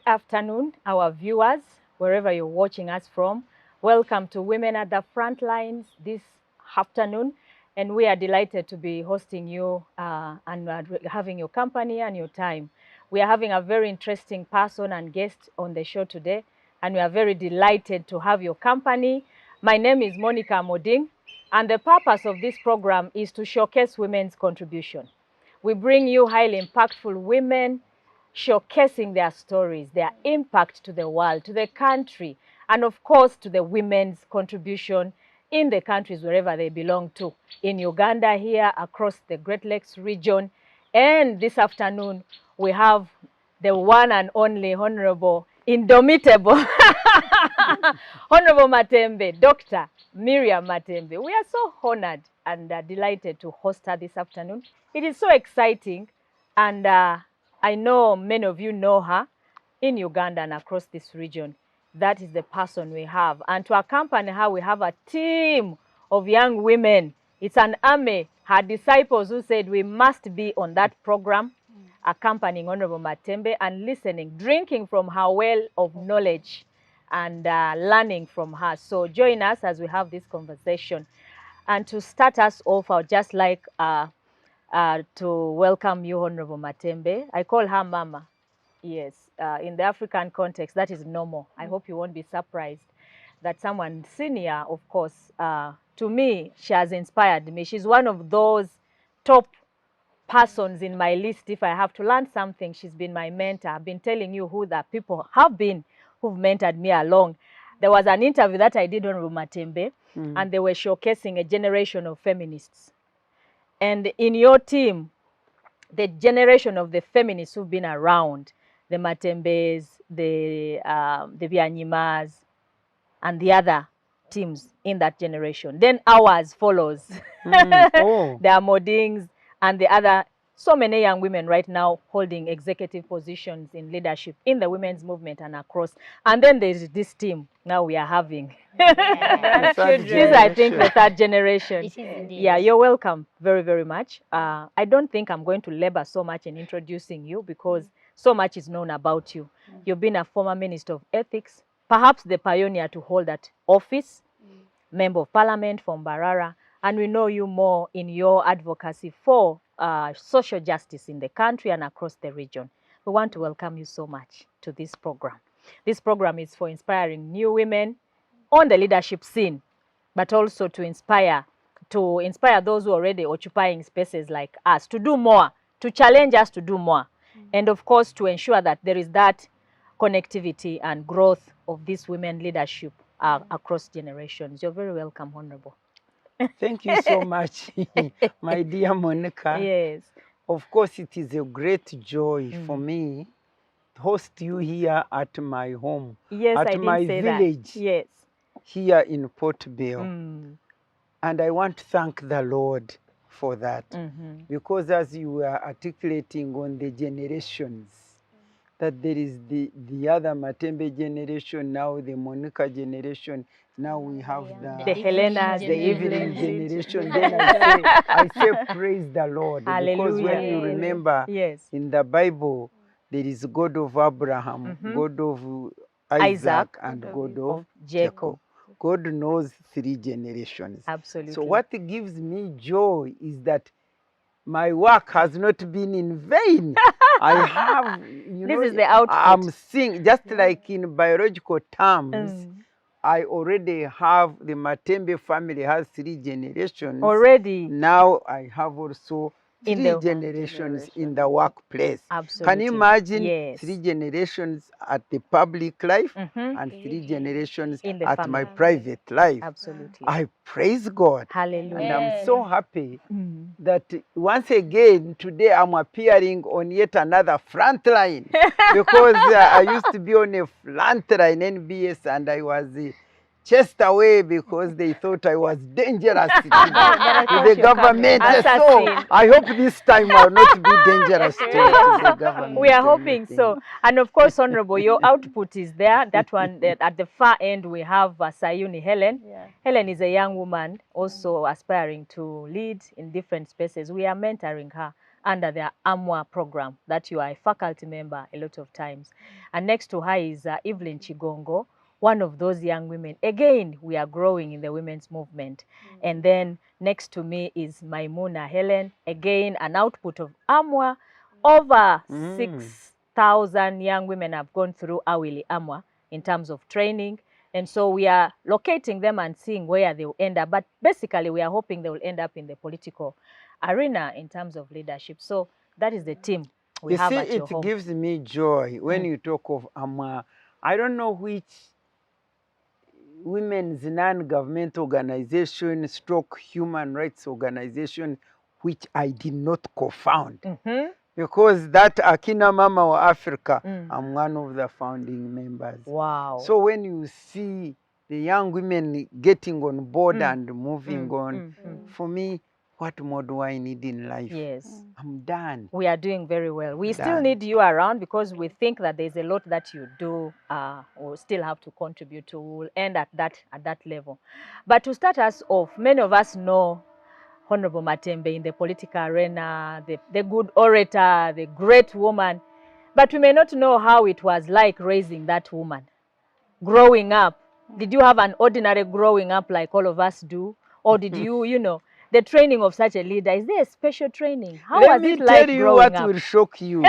afternoon, our viewers, wherever you're watching us from. Welcome to Women at the Frontlines this afternoon. And we are delighted to be hosting you and having your company and your time. We are having a very interesting person and guest on the show today. And we are very delighted to have your company. My name is Monicah Amoding. And the purpose of this program is to showcase women's contribution. We bring you highly impactful women, showcasing their stories, their impact to the world, to the country, and of course to the women's contribution in the countries wherever they belong to. In Uganda here, across the Great Lakes region. And this afternoon, we have the one and only Honourable, indomitable, Honourable Matembe, Dr. Miria Matembe. We are so honored and delighted to host her this afternoon. It is so exciting, and I know many of you know her in Uganda and across this region. That is the person we have. And to accompany her, we have a team of young women. It's an army, her disciples, who said we must be on that program, accompanying Honourable Matembe and listening, drinking from her well of knowledge and learning from her. So join us as we have this conversation. And to start us off, I would just like to welcome you, Honourable Matembe. I call her Mama. Yes, in the African context, that is normal. I hope you won't be surprised that someone senior, of course, to me, she has inspired me. She's one of those top persons in my list. If I have to learn something, she's been my mentor. I've been telling you who the people have been who've mentored me along. There was an interview that I did on Honourable Matembe, and they were showcasing a generation of feminists. And in your team, the generation of the feminists who've been around, the Matembes, the Byanyimas, and the other teams in that generation. Then ours follows. The Amodings and the other, so many young women right now holding executive positions in leadership in the women's movement and across. And then there's this team now we are having. Yeah. This is, I think, the third generation. It is indeed. Yeah, you're welcome very, very much. I don't think I'm going to labor so much in introducing you because so much is known about you. You've been a former Minister of Ethics, perhaps the pioneer to hold that office, Member of Parliament from Mbarara, and we know you more in your advocacy for social justice in the country and across the region. We want to welcome you so much to this program. This program is for inspiring new women on the leadership scene, but also to inspire those who are already occupying spaces like us to do more, to challenge us to do more, and of course to ensure that there is that connectivity and growth of this women leadership across generations. You're very welcome, Honourable. Thank you so much, my dear Monica. Yes. Of course, it is a great joy for me to host you here at my home, Yes, at I did my say village, that. Yes. here in Port Vale. And I want to thank the Lord for that, because as you were articulating on the generations, that there is the other Matembe generation, now the Monica generation, now we have The Helenas, the Evelyn generation. Then I say praise the Lord. Because when you remember in the Bible, there is God of Abraham, God of Isaac, and God of Jacob. God knows 3 generations. Absolutely. So what gives me joy is that my work has not been in vain. I have, this is the output. I'm seeing, just like in biological terms, I already have, the Matembe family has 3 generations. Already. Now I have also 3 generations in the workplace. Absolutely. Can you imagine 3 generations at the public life and 3 generations in the at family. my private life? Absolutely. I praise God. Hallelujah. And I'm so happy that once again today I'm appearing on yet another front line, because I used to be on a front line NBS and I was chased away because they thought I was dangerous to the government. So I hope this time I'll not be dangerous to the government. We are hoping so. And of course, Honourable, your output is there. That one, at the far end, we have Sayuni Hellen. Hellen is a young woman also aspiring to lead in different spaces. We are mentoring her under their AMWA program that you are a faculty member a lot of times. And next to her is Evelyn Kigongo, one of those young women. Again, we are growing in the women's movement. And then next to me is Maiyimuna Hellen, again, an output of AMWA. Over 6,000 young women have gone through Awili AMWA in terms of training. And so we are locating them and seeing where they will end up. But basically, we are hoping they will end up in the political arena in terms of leadership. So that is the team we have at your home. It gives me joy when you talk of AMWA. I don't know which women's non-government organization stroke human rights organization which I did not co-found. Because that Akina Mama of Africa, I'm one of the founding members. Wow. So when you see the young women getting on board and moving on, for me, what more do I need in life? Yes. I'm done. We are doing very well. We still need you around because we think that there's a lot that you do or still have to contribute to. We'll end at that level. But to start us off, many of us know Honourable Matembe in the political arena, the good orator, the great woman. But we may not know how it was like raising that woman. Growing up, did you have an ordinary growing up like all of us do? Or did you, the training of such a leader, is there a special training? How was it like growing up? Let me tell you what will shock you.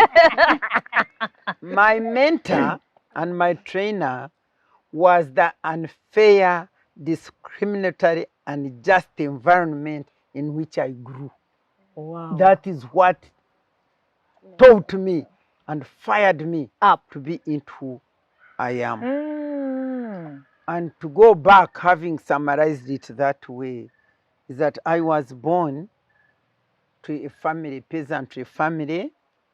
My mentor and my trainer was the unfair, discriminatory, and just environment in which I grew. Wow. That is what taught me and fired me up to be into who I am. And to go back, having summarized it that way, is that I was born to a family, peasantry family,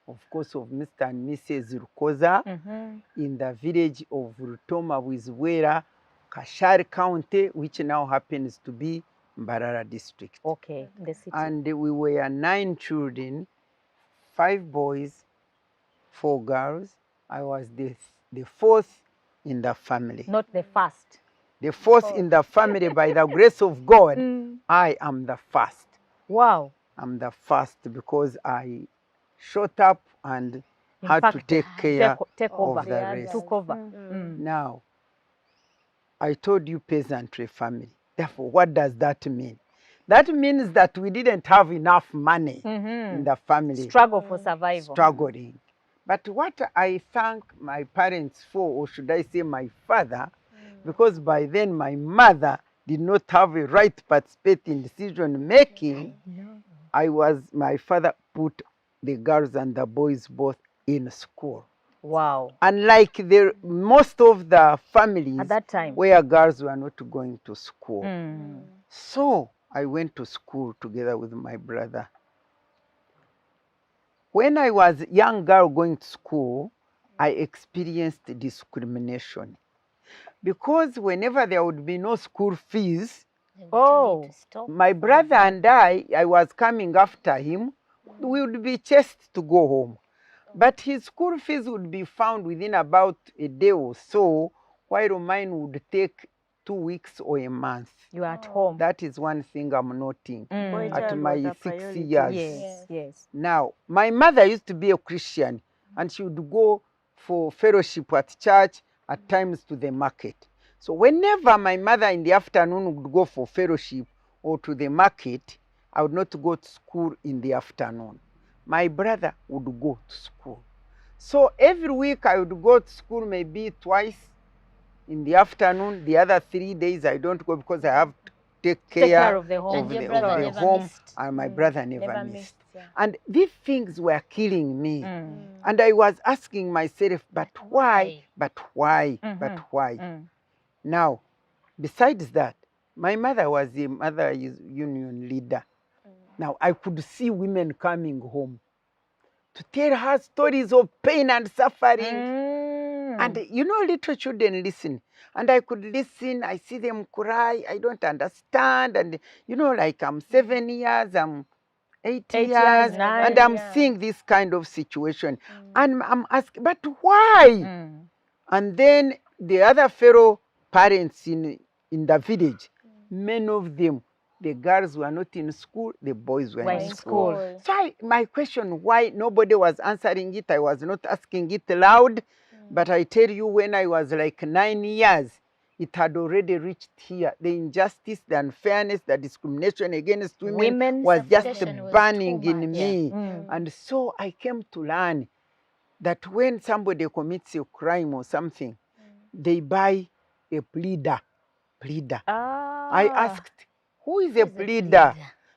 of course, of Mr. and Mrs. Rukoza, in the village of Rutoma Wizwera, Kashari County, which now happens to be Mbarara district. Okay, the city. And we were 9 children, 5 boys, 4 girls. I was the 4th in the family. Not the first. The 4th in the family, by the grace of God, I am the first. Wow. I'm the first because I shot up and had to take care of the rest. Took over. Now, I told you peasantry family. Therefore, what does that mean? That means that we didn't have enough money in the family. Struggle for survival. Struggling. But what I thank my parents for, or should I say my father, because by then my mother did not have a right to participate in decision making, my father put the girls and the boys both in school. Wow. Unlike most of the families at that time where girls were not going to school. So I went to school together with my brother. When I was a young girl going to school, I experienced discrimination. Because whenever there would be no school fees, my brother and I was coming after him, we would be chased to go home. But his school fees would be found within about a day or so, while mine would take 2 weeks or a month. You are at home. That is one thing I'm noting at my 6 years. Yes. Now, my mother used to be a Christian, and she would go for fellowship at church, at times to the market. So whenever my mother in the afternoon would go for fellowship or to the market, I would not go to school in the afternoon. My brother would go to school. So every week I would go to school maybe twice in the afternoon. The other 3 days I don't go because I have to take care of the home. And my brother never missed. And these things were killing me. And I was asking myself, but why? But why? But why? Now, besides that, my mother was a mother union leader. Now, I could see women coming home to tell her stories of pain and suffering. And little children listen. And I could listen, I see them cry, I don't understand. And, like I'm 7 years, I'm 8 years, 9, and I'm seeing this kind of situation. And I'm asking, but why? And then the other fellow parents in the village, many of them, the girls were not in school, the boys were Were in in school. school. So my question, why nobody was answering it, I was not asking it loud, but I tell you, when I was like 9 years, it had already reached here. The injustice, the unfairness, the discrimination against women was just burning in me. And so I came to learn that when somebody commits a crime or something, they buy a pleader. I asked, who is a pleader?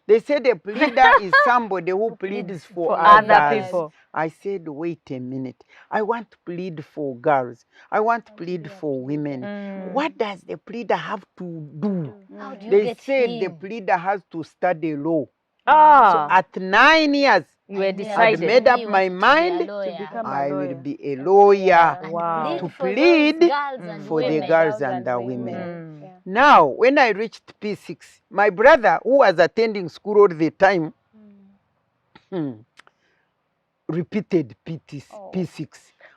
They said a pleader is somebody who pleads for other people. I said, wait a minute. I want to plead for girls. I want to plead for women. What does the pleader have to do? How do you They get said him? the pleader has to study law. So Ah, at 9 years, you were I decided. made up You my wanted to be a mind, lawyer. become I will lawyer. be a lawyer And Wow. to for those plead girls and for the women. girls and the women. Now, when I reached P6, my brother, who was attending school all the time, repeated P6.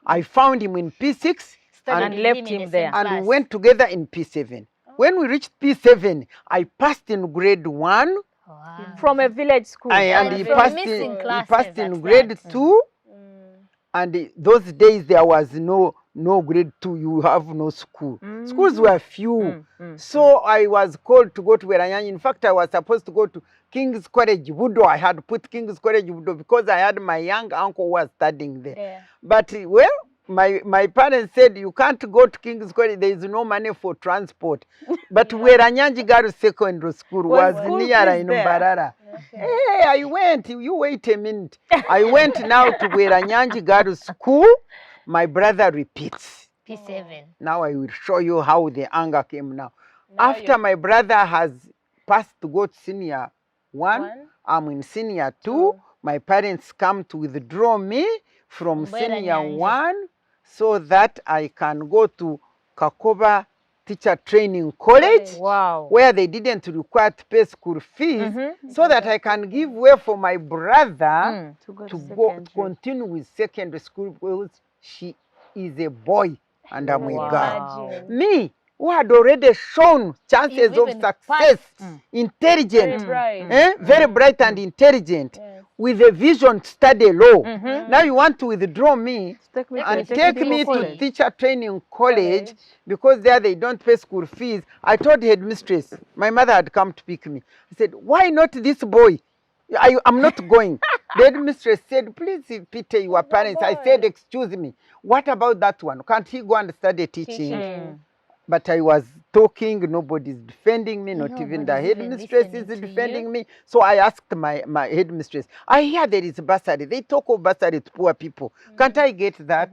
I found him in P6 And left him there. and we went together in P7. When we reached P7, I passed in grade 1. Wow. From a village school. And he from passed missing in, classes at grade that. 2. And those days there was no grade 2, you have no school. Schools were few. So I was called to go to Weranyanyi. In fact, I was supposed to go to King's College Budo. I had put King's College Budo because I had my young uncle who was studying there. But well, my parents said, you can't go to King's College, there is no money for transport. But Weranyanyi Girls Secondary School was near in Mbarara. Hey, I went, you wait a minute. I went now to Weranyanyi Girls School. My brother repeats. P7. Now I will show you how the anger came now. After my brother has passed to go to senior 1, I'm in senior 2. My parents come to withdraw me from senior 1 so that I can go to Kakoba Teacher Training College, where they didn't require to pay school fees, so that I can give way for my brother to continue with secondary school because she is a boy and I'm a girl. Me, who had already shown chances of success, intelligent, very bright and intelligent, with a vision to study law. Now you want to withdraw me and take me to teacher training college because there they don't pay school fees. I told the headmistress, my mother had come to pick me. I said, why not this boy? I'm not going. The headmistress said, please pity your parents. I said, excuse me, what about that one? Can't he go and study teaching? But I was talking, nobody's defending me, not even the headmistress is defending me. So I asked my headmistress, I hear there is bursary. They talk of bursary to poor people. Can't I get that?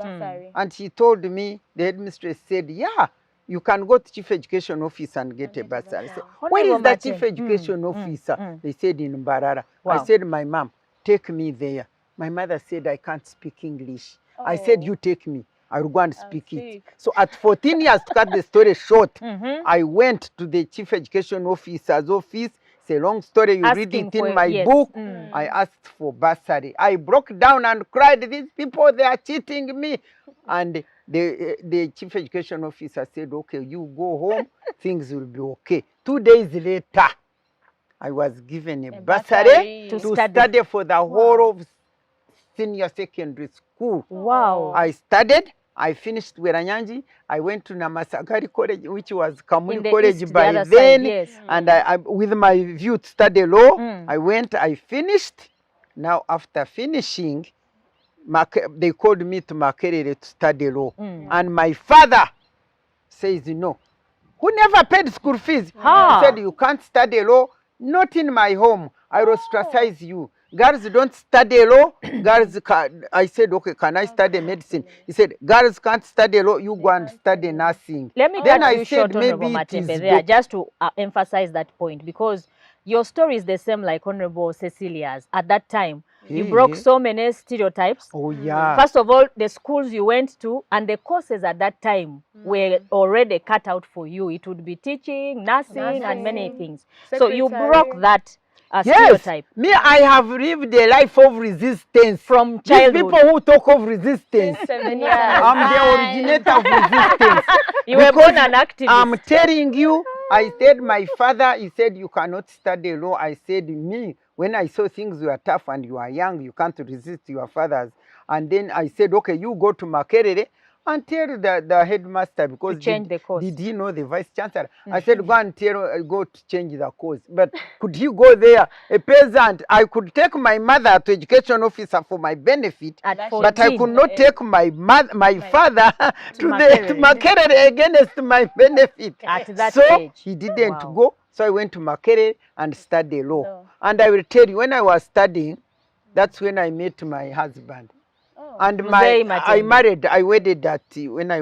And she told me, the headmistress said, yeah, you can go to chief education office and get a bursary. I said, where is the chief education officer? They said in Mbarara. I said, my mom, take me there. My mother said, I can't speak English. I said, you take me. I will go and speak it. So at 14 years, to cut the story short, I went to the chief education officer's office. It's a long story. You read it in my book. I asked for bursary. I broke down and cried, these people, they are cheating me. And the chief education officer said, okay, you go home. Things will be okay. 2 days later, I was given a bursary to study for the whole of senior secondary school. I studied. I finished Weranyanyi. I went to Namasagari College, which was Kamuli College by then. And I, with my view to study law, I went, I finished. Now, after finishing, they called me to Makerere to study law. And my father says, no. Who never paid school fees? He said, you can't study law, not in my home. I will ostracize you. Girls don't study law. Girls can, I said, okay, can I study medicine? He said, girls can't study law. You go and study nursing. Let me cut you short, Honourable Matembe, there, just to emphasize that point, because your story is the same like Honourable Cecilia's. At that time, you broke so many stereotypes. First of all, the schools you went to and the courses at that time were already cut out for you. It would be teaching, nursing, and many things. So you broke that stereotype. Me, I have lived a life of resistance. From childhood. These people who talk of resistance, I'm the originator of resistance. You were born an activist. I'm telling you, I said, my father, he said, you cannot study law. I said, me, when I saw things were tough and you are young, you can't resist your fathers. And then I said, okay, you go to Makerere and tell the headmaster, because did he know the vice chancellor? I said, go and go to change the course. But could he go there? A peasant, I could take my mother to education officer for my benefit, but I could not take my father to Makerere against my benefit. At that so age. He didn't go. So I went to Makerere and studied law. And I will tell you, when I was studying, that's when I met my husband. And I wedded that when I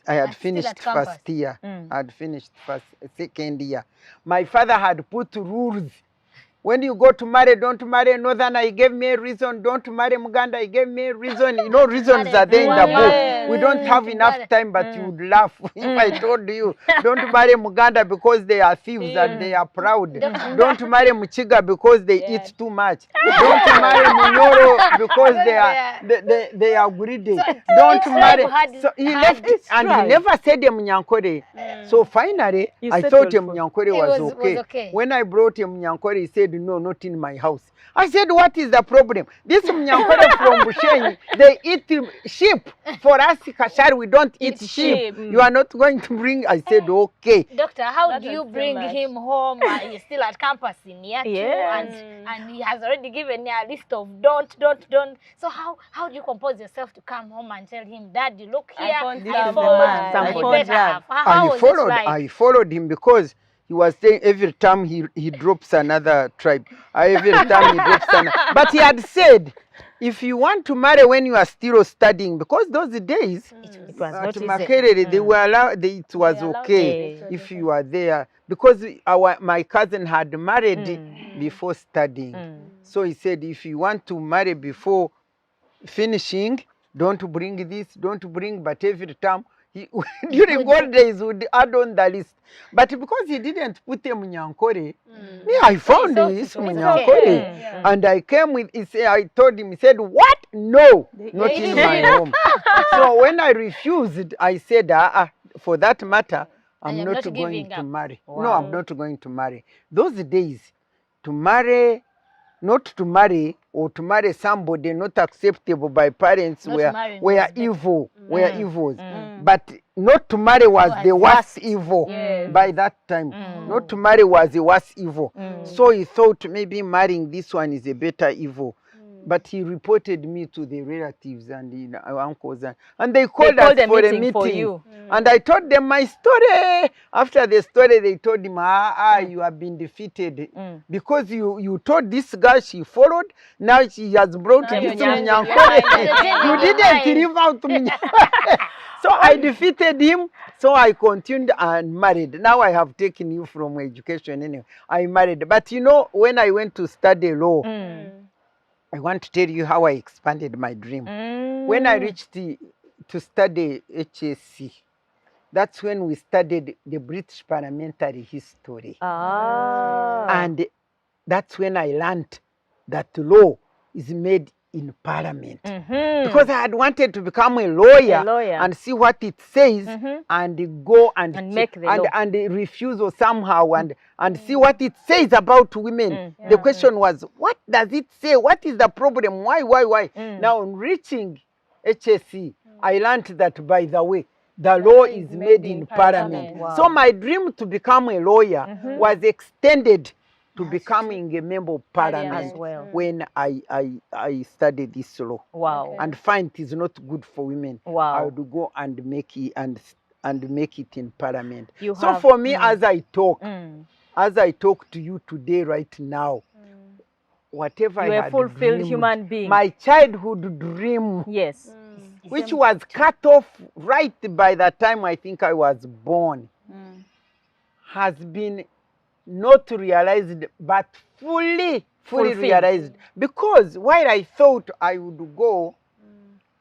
had finished first year. I had finished second year. My father had put rules. When you go to marry, don't marry Northern. He gave me a reason. Don't marry Muganda. He gave me a reason. You know, reasons are there in the book. We don't have enough time, but you would laugh if I told you, don't marry Muganda because they are thieves and they are proud. Don't marry Muchiga because they eat too much. Don't marry Munyoro because they are greedy. Don't marry. So he left and he never said Munyankore. So finally, I thought Munyankore was okay. When I brought Munyankore, he said, no, not in my house. I said, what is the problem? This Munyankore from Bushenyi, they eat sheep. For us, Kashari, we don't eat sheep. You are not going to bring. I said, okay. Doctor, how do you bring him home? He's still at campus in year 2, and he has already given you a list of don't. So how do you compose yourself to come home and tell him, Dad, you look here, I followed him because he was saying every time he drops another tribe. Every time he drops another. But he had said, if you want to marry when you are still studying, because those days it was at Makerere, they were allowed, it was okay if you are there. Because my cousin had married before studying. So he said, if you want to marry before finishing, don't bring this, don't bring, but every time, during old days, would add on the list. But because he didn't put Munyankore, I found this Munyankore. And I came with, I told him, he said, what? No, not in my home. So when I refused, I said, for that matter, I'm not going to marry. Wow. No, I'm not going to marry. Those days, to marry, not to marry, or to marry somebody not acceptable by parents were evil, were evils. But not to marry was the worst evil by that time. Not to marry was the worst evil. So he thought maybe marrying this one is a better evil. But he reported me to the relatives and our uncles, and they called us for a meeting. For you. And I told them my story. After the story, they told him, you have been defeated because you told this girl she followed. Now she has brought this Munyankore. You didn't leave out Munyankore. So I defeated him. So I continued and married. Now I have taken you from education anyway. I married. But you know, when I went to study law, I want to tell you how I expanded my dream. When I reached to study HSC, that's when we studied the British parliamentary history. And that's when I learned that law is made in parliament. Because I had wanted to become a lawyer and see what it says and go and make the law. And refuse or somehow and see what it says about women. The question was, what does it say? What is the problem? Why? Now, on reaching HSC, I learned that, by the way, the law is made in parliament. Wow. So my dream to become a lawyer was extended to becoming a member of parliament when I studied this law. Wow. And find it is not good for women. Wow. I would go and make it and make it in parliament. So for me, as I talk to you today, right now, whatever I had fulfilled dreamed, human being. My childhood dream, which was cut off right by the time I think I was born, has been not realized, but fully realized. Because while I thought I would go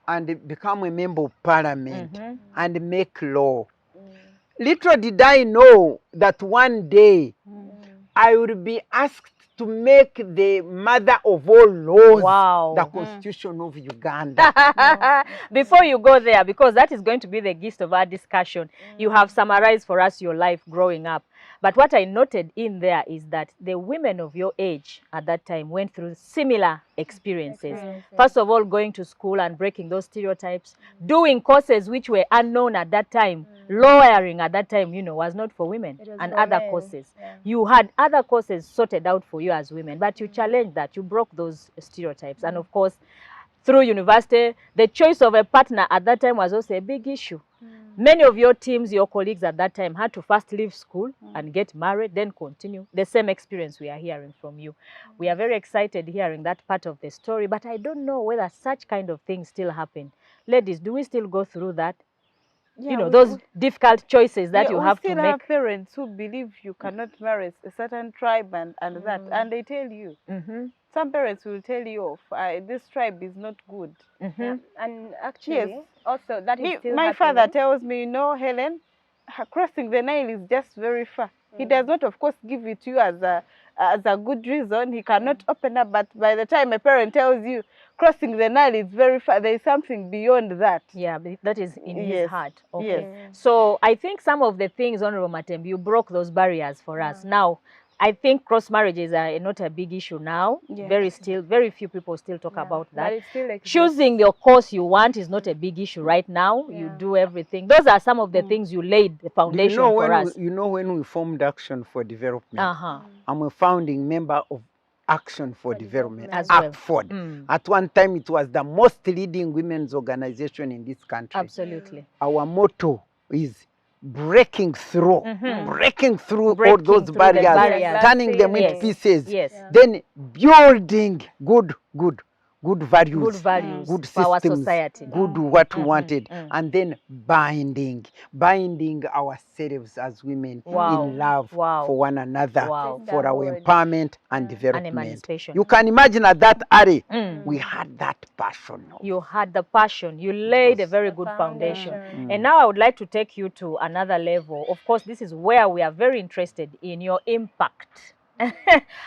and become a member of parliament and make law, little did I know that one day I would be asked to make the mother of all laws Wow. the Constitution of Uganda. Before you go there, because that is going to be the gist of our discussion, you have summarized for us your life growing up. But what I noted in there is that the women of your age at that time went through similar experiences. First of all, going to school and breaking those stereotypes, doing courses which were unknown at that time. Lawyering at that time, you know, was not for women, and other courses. You had other courses sorted out for you as women, but you challenged that, you broke those stereotypes. And of course, through university, the choice of a partner at that time was also a big issue. Many of your teams, your colleagues at that time had to first leave school and get married, then continue. The same experience we are hearing from you. We are very excited hearing that part of the story, but I don't know whether such kind of things still happen. Ladies, do we still go through that? Yeah, you know, those difficult choices that you have to make. We still have parents who believe you cannot marry a certain tribe and that, and they tell you. Some parents will tell you, this tribe is not good. And actually, also that is still my happening. father tells me, you know, Helen, crossing the Nile is just very far. He does not, of course, give it to you as a good reason. He cannot open up, but by the time a parent tells you crossing the Nile is very far, there is something beyond that. Yeah, that is in his heart. Okay. So I think some of the things, Honourable Matembe, you broke those barriers for us. Now, I think cross marriages are not a big issue now. Very few people still talk about that. But it still exists. Choosing your course you want is not a big issue right now. You do everything. Those are some of the things you laid the foundation for us. You know, when we formed Action for Development, I'm a founding member of Action for Development, Ep8. At one time, it was the most leading women's organization in this country. Absolutely. Our motto is breaking through, breaking through all those barriers, turning them into pieces, then building good values, good systems, for our society, good what we wanted, and then binding ourselves as women in love for one another, for our empowerment and development. You can imagine at that area, we had that passion. You had the passion. You laid a very good foundation. And now I would like to take you to another level. Of course, this is where we are very interested in your impact.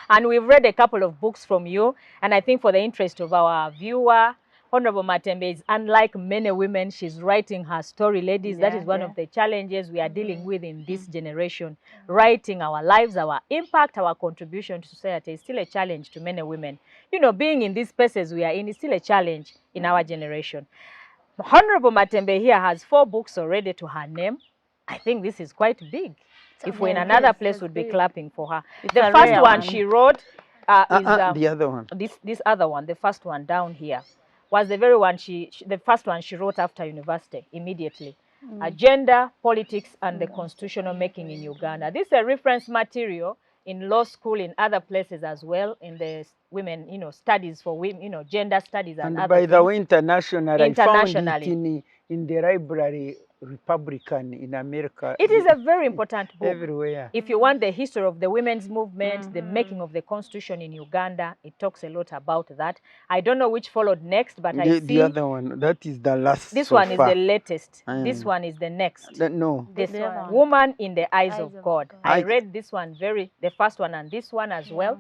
And we've read a couple of books from you, and I think for the interest of our viewer, Honourable Matembe is unlike many women. She's writing her story, ladies. That is one of the challenges we are dealing with in this generation. Writing our lives, our impact, our contribution to society is still a challenge to many women. You know, being in these spaces we are in is still a challenge in our generation. Honourable Matembe here has 4 books already to her name. I think this is quite big. If we're in another place, we'd be clapping for her. The first one she wrote is the other one. This other one, the first one down here, was the very one the first one she wrote after university, immediately. Gender, politics, and the constitutional making in Uganda. This is a reference material in law school, in other places as well, in the women, studies for women, gender studies and other by things. the way, internationally, I found it in the library Republican in America. It is a very important book. Everywhere. If you want the history of the women's movement, the making of the constitution in Uganda, it talks a lot about that. I don't know which followed next, but I see... The other one, that is the last. This one is the latest. This one is the next. No. This one, Woman in the Eyes of God. I read this one, the first one, and this one as well.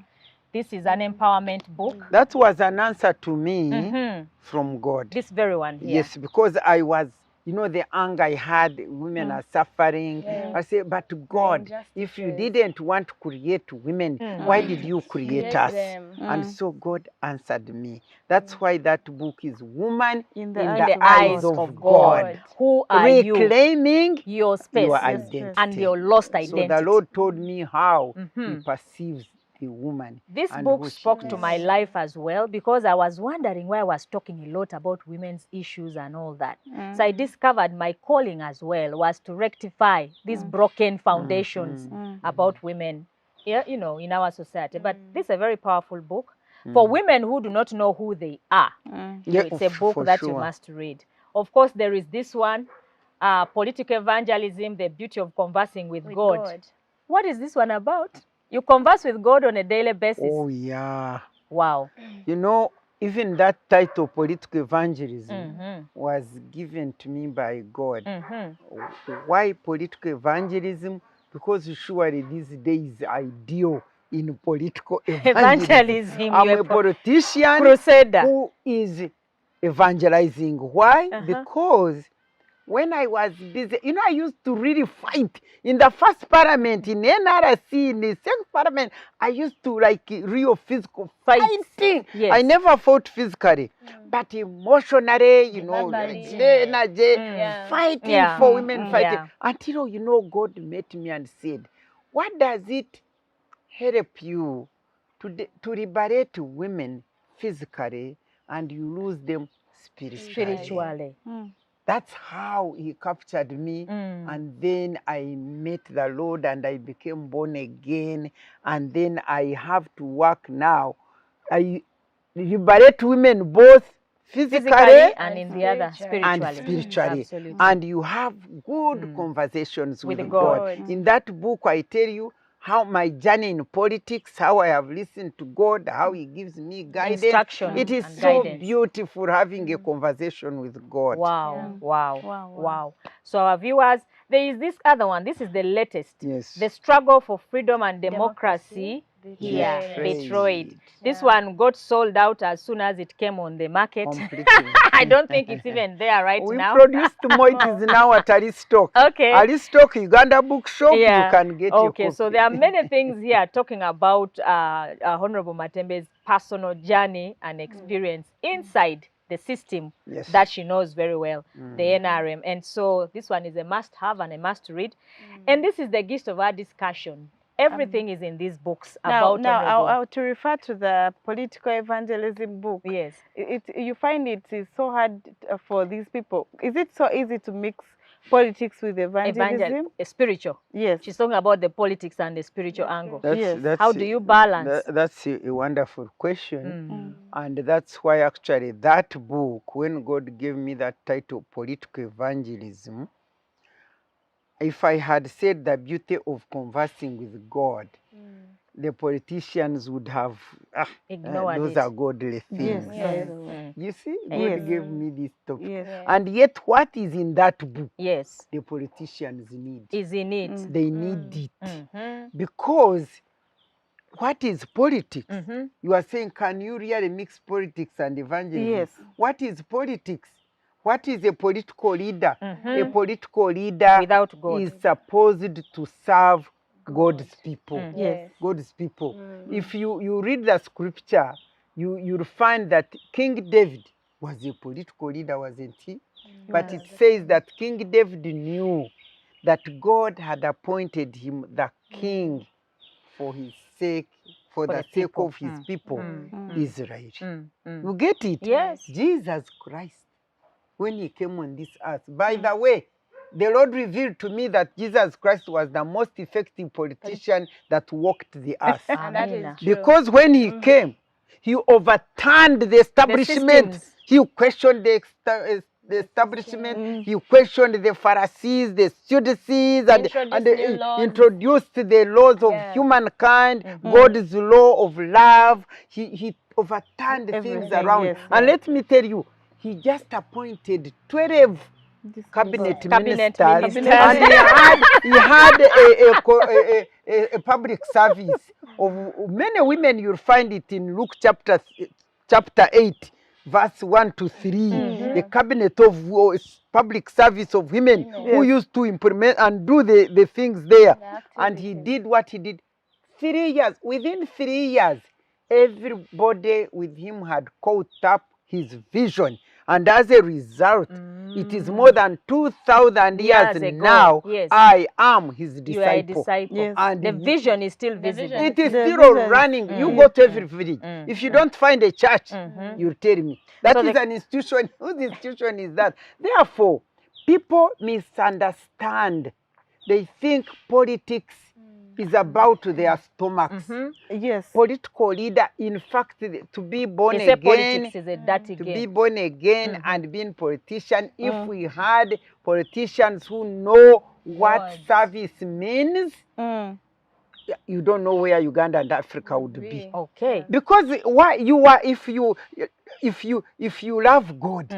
This is an empowerment book. That was an answer to me from God. This very one here. Yes, because I was... the anger I had, women are suffering. I say, but God, if you didn't want to create women, why did you create us? And so God answered me. That's why that book is Woman in the Eyes of God. Who are reclaiming your space, your identity, and your lost identity. So the Lord told me how He perceives the woman. This book spoke to my life as well, because I was wondering why I was talking a lot about women's issues and all that. So I discovered my calling as well was to rectify these broken foundations about women, in our society. But this is a very powerful book for women who do not know who they are. It's a book that you must read. Of course, there is this one, Political Evangelism, The Beauty of Conversing with God. What is this one about? You converse with God on a daily basis. Oh, yeah. Wow. Even that title, Political Evangelism, was given to me by God. Why political evangelism? Because surely these days ideal in political Evangelism. evangelism. I'm You're a politician crusader. who is evangelizing. Why? Because when I was busy, you know, I used to really fight. In the first parliament, in NRC, in the second parliament, I used to like real physical fighting. Yes. I never fought physically, but emotionally, you know, energy, fighting for women, fighting. Until, you know, God met me and said, what does it help you to liberate women physically and you lose them spiritually? That's how he captured me. And then I met the Lord and I became born again. And then I have to work now. I liberate women both physically and in the other spiritually. Absolutely. And you have good conversations with God. In that book, I tell you how my journey in politics, how I have listened to God, how He gives me guidance. Instruction. It is so beautiful having a conversation with God. Wow. So our viewers, there is this other one. This is the latest. Yes. The struggle for freedom and democracy. Here, Detroit. This one got sold out as soon as it came on the market. I don't think it's even there now. We produced more. It is now at Aristoc. Okay. Aristoc, Uganda bookshop, you can get your copy. So there are many things here talking about Honourable Matembe's personal journey and experience inside the system that she knows very well, the NRM. And so this one is a must-have and a must-read. And this is the gist of our discussion. Everything is in these books about Now, to refer to the political evangelism book, yes, you find it is so hard for these people. Is it so easy to mix politics with evangelism? Spiritual. Yes. She's talking about the politics and the spiritual angle. That's how do you balance? That's a wonderful question. And that's why actually that book, when God gave me that title, Political Evangelism, if I had said the beauty of conversing with God, the politicians would have ignored those it. are godly things. You see, God gave me this topic. And yet what is in that book, the politicians need. Is in it. They need it. Because what is politics? You are saying, can you really mix politics and evangelism? Yes. What is politics? What is a political leader? A political leader without God is supposed to serve God's people. Yes. God's people. If you read the scripture, you'll find that King David was a political leader, wasn't he? But it says that King David knew that God had appointed him the king for his sake, for the sake of his people, Israel. You get it? Yes. Jesus Christ, when he came on this earth. By the way, the Lord revealed to me that Jesus Christ was the most effective politician that walked the earth. And that is true. Because when he came, he overturned the establishment. He questioned the establishment. He questioned the Pharisees, the Sadducees, and introduced the laws of humankind, God's law of love. He overturned things around. And let me tell you, he just appointed 12 cabinet ministers, and he had a public service of many women. You'll find it in Luke chapter 8, verse 1 to 3. The cabinet of public service of women who used to implement and do the things there. And he did what he did. 3 years. Within 3 years, everybody with him had caught up his vision. And as a result, it is more than 2,000 years now, I am his disciple. You are a disciple. And the vision is still visible. It is still running. You go to every village. If you don't find a church, you tell me. That is an institution. Whose institution is that? Therefore, people misunderstand. They think politics is about their stomachs. Yes. Political leader, in fact, to be born again, politics is a dirty game. Be born again and being politician, if we had politicians who know what service means, you don't know where Uganda and Africa would be. Okay. Because why you are if you love God,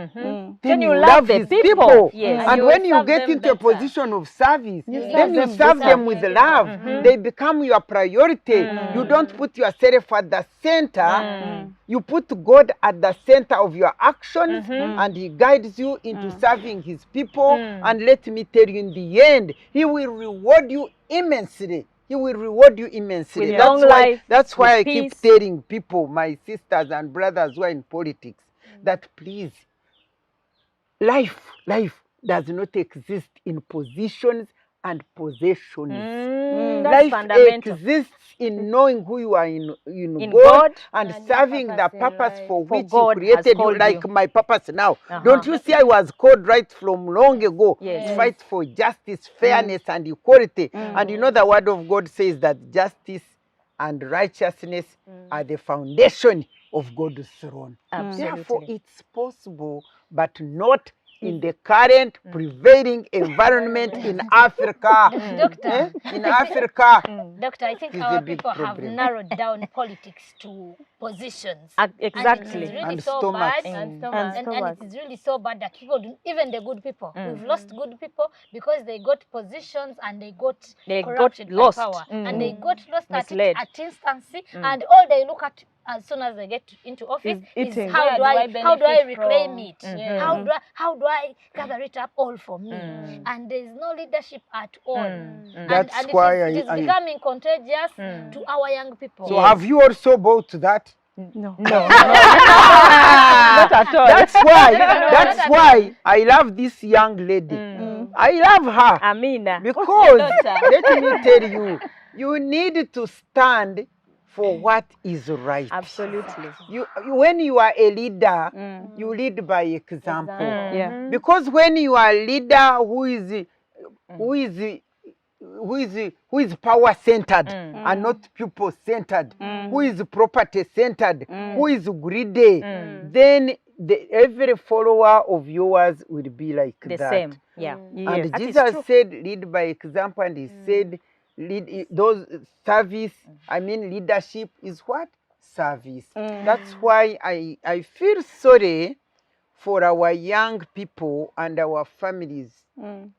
then you love the his people. Yes. And when you get into a position of service, then you serve them with love. They become your priority. You don't put yourself at the center. You put God at the center of your actions, and he guides you into serving his people. And let me tell you, in the end, he will reward you immensely. He will reward you immensely. That's why I keep telling people, my sisters and brothers who are in politics, that please, life does not exist in positions and possessions. Life exists in knowing who you are in God and serving the purpose for which he created you, like my purpose now. Don't you see I was called right from long ago to fight for justice, fairness, and equality. And you know the word of God says that justice and righteousness are the foundation of God's throne. Therefore, it's possible, but not in the current prevailing environment in Africa. Doctor, in Africa. Doctor, I think our people have narrowed down politics to positions. Exactly. And it is really so bad. And it is really so bad that people, even the good people, we've lost good people because they got positions and they got corrupted by power. And they got lost at instancy. And all they look at as soon as they get into office is how do I reclaim it? How do I gather it up all for me? And there is no leadership at all. That's why it is becoming contagious to our young people. So have you also bought that? No. Not at all. That's why I love this young lady. I love her. Amina. Because let me tell you, you need to stand for what is right. Absolutely. When you are a leader, you lead by example. Because when you are a leader who is power centered and not people centered, who is property centered, who is greedy, then every follower of yours will be like the that. same. Yeah. And Jesus said, lead by example, and he said, leadership is what? Service. That's why I feel sorry for our young people and our families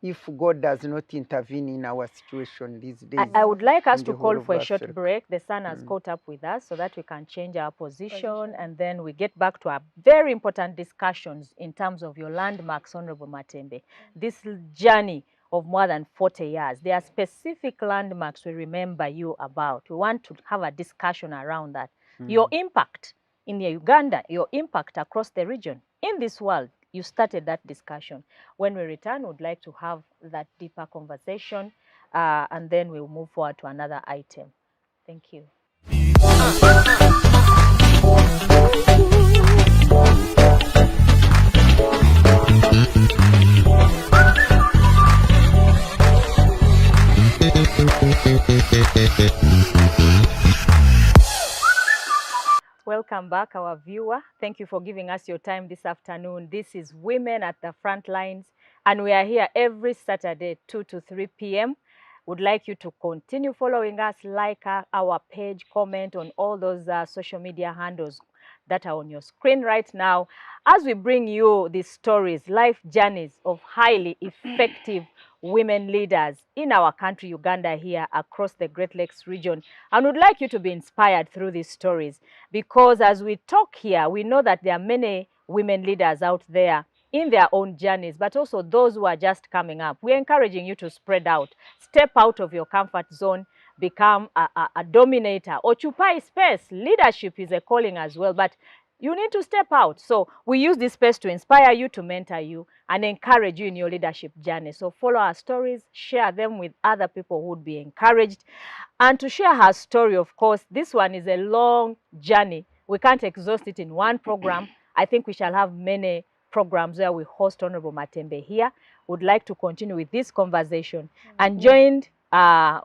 if God does not intervene in our situation these days. I would like us to call for a short break. The sun has caught up with us so that we can change our position, and then we get back to our very important discussions in terms of your landmarks, Honourable Matembe. This journey of more than 40 years. There are specific landmarks we remember you about. We want to have a discussion around that. Your impact in Uganda, your impact across the region, in this world, you started that discussion. When we return, we'd like to have that deeper conversation, and then we'll move forward to another item. Thank you. Welcome back, our viewer. Thank you for giving us your time this afternoon. This is Women at the Frontlines, and we are here every Saturday, 2 to 3 p.m. Would like you to continue following us, like our page, comment on all those social media handles that are on your screen right now, as we bring you these stories, life journeys of highly effective women leaders in our country, Uganda, here across the Great Lakes region. And would like you to be inspired through these stories, because as we talk here, we know that there are many women leaders out there in their own journeys, but also those who are just coming up. We're encouraging you to spread out, step out of your comfort zone, become a dominator, occupy space. Leadership is a calling as well, but you need to step out. So we use this space to inspire you, to mentor you, and encourage you in your leadership journey. So follow our stories, share them with other people who would be encouraged. And to share her story, of course, this one is a long journey. We can't exhaust it in one program. I think we shall have many programs where we host Honourable Matembe here. Would like to continue with this conversation, and joined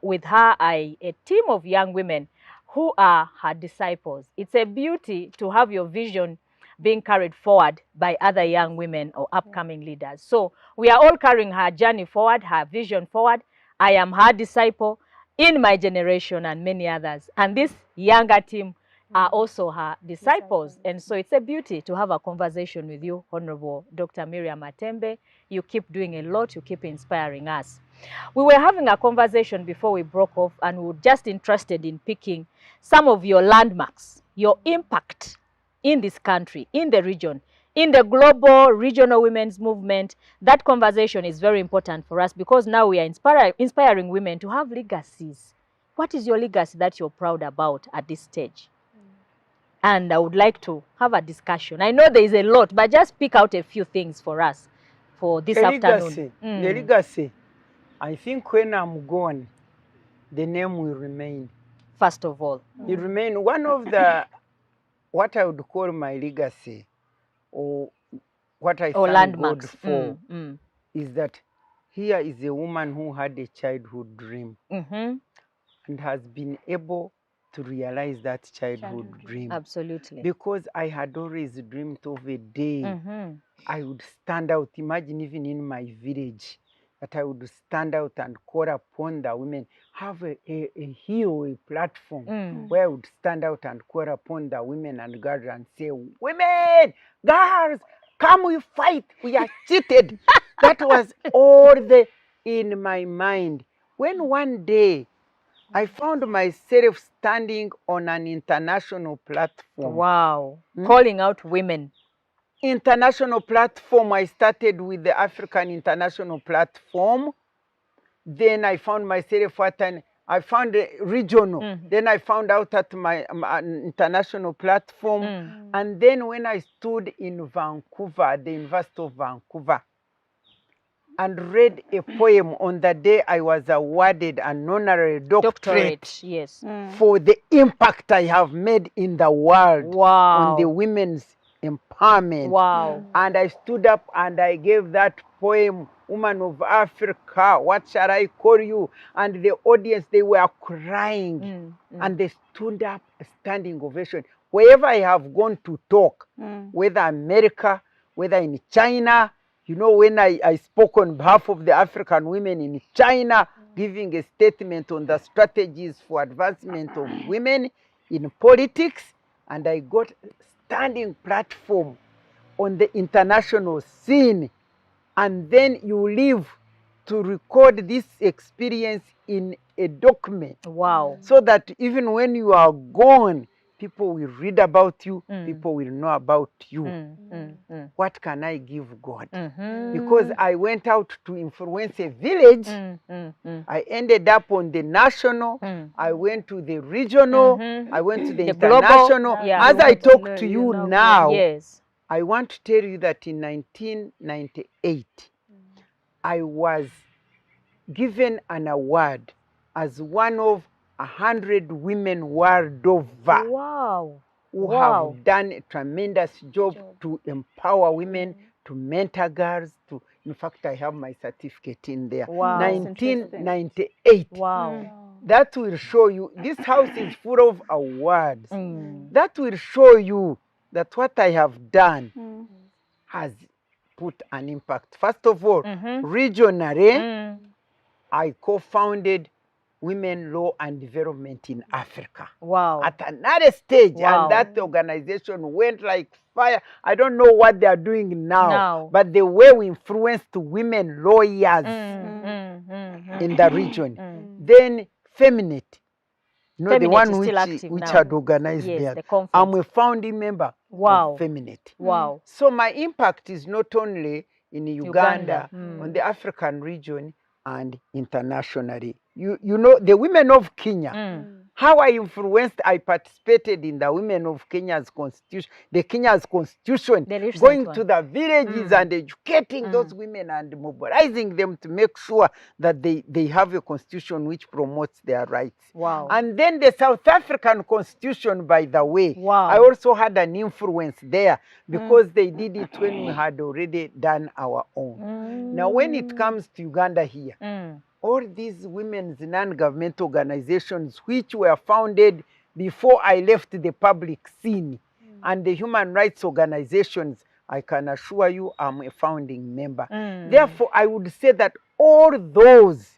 with her a team of young women who are her disciples. It's a beauty to have your vision being carried forward by other young women or upcoming leaders. So we are all carrying her journey forward, her vision forward. I am her disciple. in my generation and many others. And this younger team are also her disciples. And so it's a beauty to have a conversation with you, Honourable Dr. Miria Matembe. You keep doing a lot. You keep inspiring us. We were having a conversation before we broke off, and we were just interested in picking some of your landmarks, your impact in this country, in the region, in the global regional women's movement. That conversation is very important for us because now we are inspiring women to have legacies. What is your legacy that you're proud about at this stage? And I would like to have a discussion. I know there is a lot, but just pick out a few things for us for this afternoon. The legacy. I think when I'm gone, the name will remain. First of all. It remain one of the, what I would call my legacy, or what I thank landmarks. God for, is that here is a woman who had a childhood dream and has been able to realize that childhood dream. Absolutely. Because I had always dreamed of a day I would stand out. Imagine even in my village, that I would stand out and call upon the women, have a hill, a platform where I would stand out and call upon the women and girls and say, women, girls, come we fight, we are cheated. That was all in my mind. When one day I found myself standing on an international platform. Wow. Calling out women. International platform. I started with the African International Platform. Then I found myself I found a regional. Then I found out at my international platform. And then when I stood in Vancouver, the University of Vancouver, and read a poem on the day I was awarded an honorary doctorate. Yes. For the impact I have made in the world on the women's empowerment. Wow. And I stood up and I gave that poem, Woman of Africa, what shall I call you? And the audience, they were crying. And they stood up, a standing ovation. Wherever I have gone to talk, whether America, whether in China, you know, when I spoke on behalf of the African women in China, giving a statement on the strategies for advancement of women in politics, and I got a standing platform on the international scene. And then you live to record this experience in a document. Wow. So that even when you are gone, people will read about you, people will know about you. What can I give God? Because I went out to influence a village, I ended up on the national, I went to the regional, I went to the international. Global, As I talk to you now, yes, I want to tell you that in 1998, I was given an award as one of 100 women world over. Wow. Who have done a tremendous job to empower women, to mentor girls. In fact, I have my certificate in there. Wow. 1998. Wow. That will show you, this house is full of awards. That will show you that what I have done has put an impact. First of all, regionally, I co-founded Women Law and Development in Africa. Wow. At another stage, Wow. and that organization went like fire. I don't know what they are doing now. But the way we influenced women lawyers in the region. Then Feminate, you know, Feminate the one which had organized yes, that. I'm a founding member of Feminate. Wow. So my impact is not only in Uganda. On the African region, and internationally. You know, the women of Kenya, how I influenced, I participated in the women of Kenya's constitution, the Kenya's constitution, going to the villages and educating those women and mobilizing them to make sure that they have a constitution which promotes their rights. Wow. And then the South African constitution, by the way, wow. I also had an influence there because they did it when we had already done our own. Now, when it comes to Uganda here, all these women's non-government organizations which were founded before I left the public scene and the human rights organizations, I can assure you I'm a founding member. Therefore, I would say that all those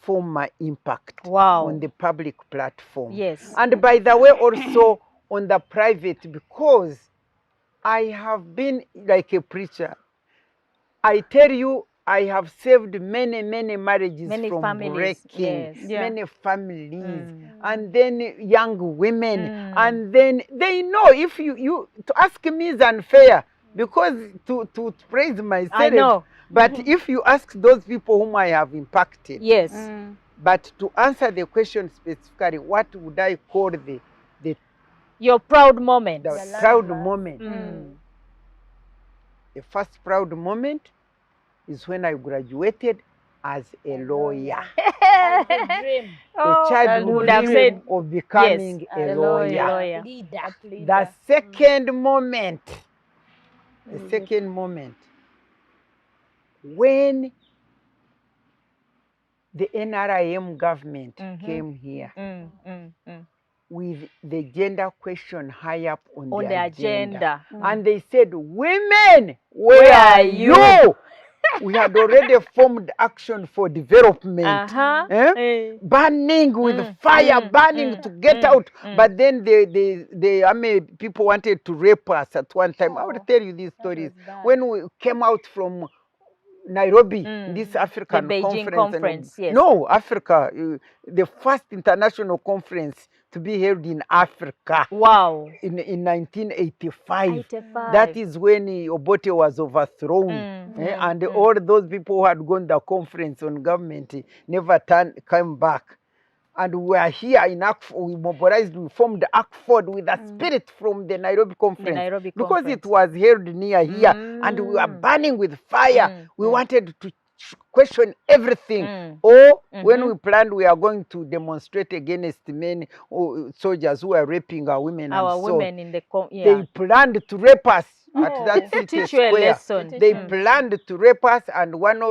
transform my impact on the public platform. Yes. And by the way, also on the private, because I have been like a preacher. I tell you, I have saved many marriages from families, breaking, many families, and then young women, and then they know if you to ask me is unfair, because to praise myself. I know. But if you ask those people whom I have impacted, yes. But to answer the question specifically, what would I call your proud moment? The proud moment. The first proud moment is when I graduated as a lawyer. Dream. A childhood dream of becoming a lawyer. Leader. The second moment, when the NRIM government came here with the gender question high up on the agenda. And they said, women, where are you? We had already formed action for development, burning with fire, burning to get out. But then people wanted to rape us at one time. I will tell you these stories. When we came out from Nairobi, this African conference. Yes. No, Africa, the first international conference to be held in Africa. Wow. In 1985. That is when Obote was overthrown. And all those people who had gone the conference on government never came back. And we are here in Akford, we mobilized, we formed Akford with a spirit from the Nairobi conference. Because it was held near here and we were burning with fire. We wanted to question everything. Or when we planned we are going to demonstrate against men or soldiers who are raping our women. Women in the they planned to rape us at that city square. They planned to rape us, and one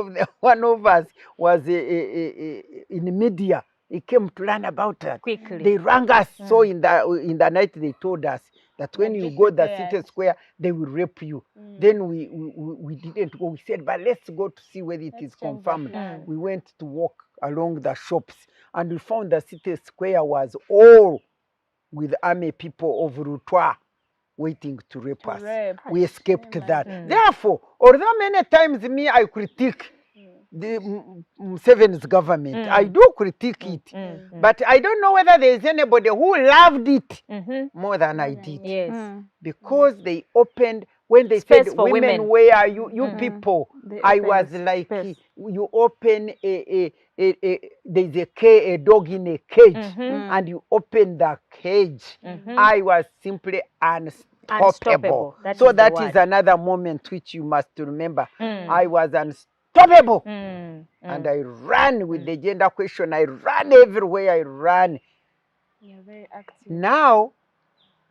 of us was in media. He came to learn about that. Quickly. They rang us. So in the night they told us that when you go the city square, they will rape you. Then we didn't go. We said, but let's go to see whether it is confirmed. We went to walk along the shops, and we found the city square was all with army people of Rutwa waiting to rape us. We escaped that. Therefore, although many times I critique the Museveni's government, I do critique it, but I don't know whether there is anybody who loved it more than I did. Yes. Because they opened, when they Space said, for women, where are you? You people, I was like, you open there's a dog in a cage, and you open the cage. I was simply unstoppable. So that is another moment which you must remember. I was unstoppable. And I ran with the gender question. I ran everywhere. I ran. You're very active. Now,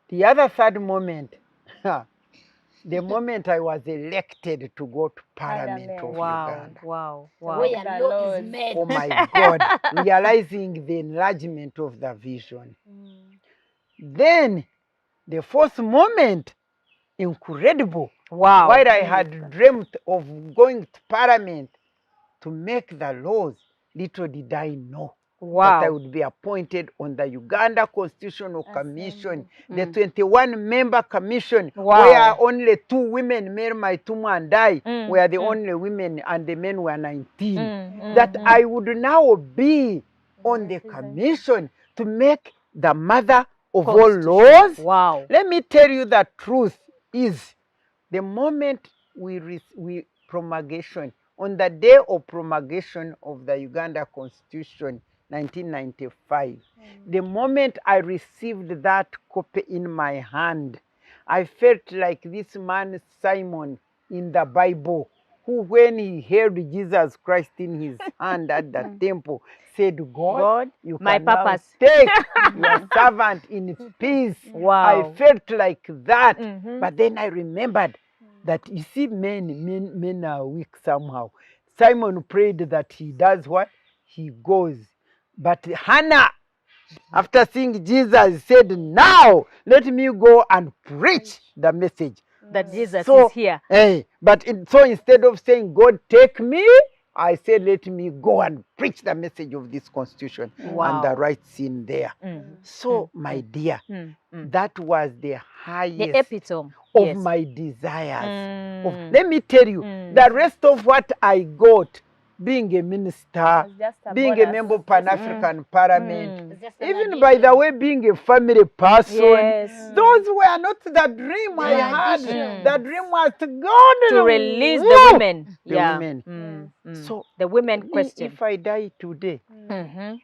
the other third moment, the moment I was elected to go to Parliament of Uganda. Wow. Where your law is made. Oh my God, realizing the enlargement of the vision. Then, the fourth moment, incredible. Wow. While I had dreamt of going to Parliament to make the laws, little did I know that I would be appointed on the Uganda Constitutional Commission, the 21-member commission, where only 2 women, Mary Maituma and I, were the only women, and the men were 19. That I would now be on the commission to make the mother of all laws. Wow. Let me tell you the truth is, the moment we promulgation, on the day of promulgation of the Uganda Constitution, 1995, the moment I received that copy in my hand, I felt like this man Simon in the Bible, who when he held Jesus Christ in his hand at the temple, said, God, you my can now purpose. take your servant in peace. I felt like that. But then I remembered that, you see, men are weak somehow. Simon prayed that he does what? He goes. But Hannah, after seeing Jesus, said, now let me go and preach the message. That Jesus is here. So instead of saying, God, take me, I said, let me go and preach the message of this constitution and the rights in there. So, my dear, that was the highest The epitome of my desires. Let me tell you, the rest of what I got, being a minister, being a member of Pan-African Parliament, even by the way, being a family person, those were not the dream I had. The dream was to go to release the women. The women. So the women question. If I die today,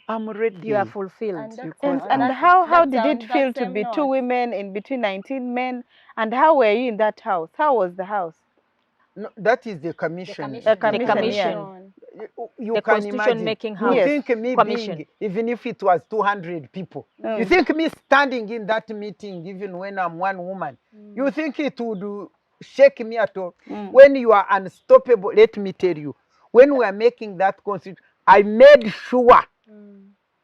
I'm ready. You are fulfilled. And how did it feel to be two women in between 19 men? And how were you in that house? How was the house? No, that is the commission. The commission. You the can constitution imagine. making house. You think me being, even if it was 200 people, you think me standing in that meeting, even when I'm one woman, you think it would shake me at all? When you are unstoppable, let me tell you, when we are making that constitution, I made sure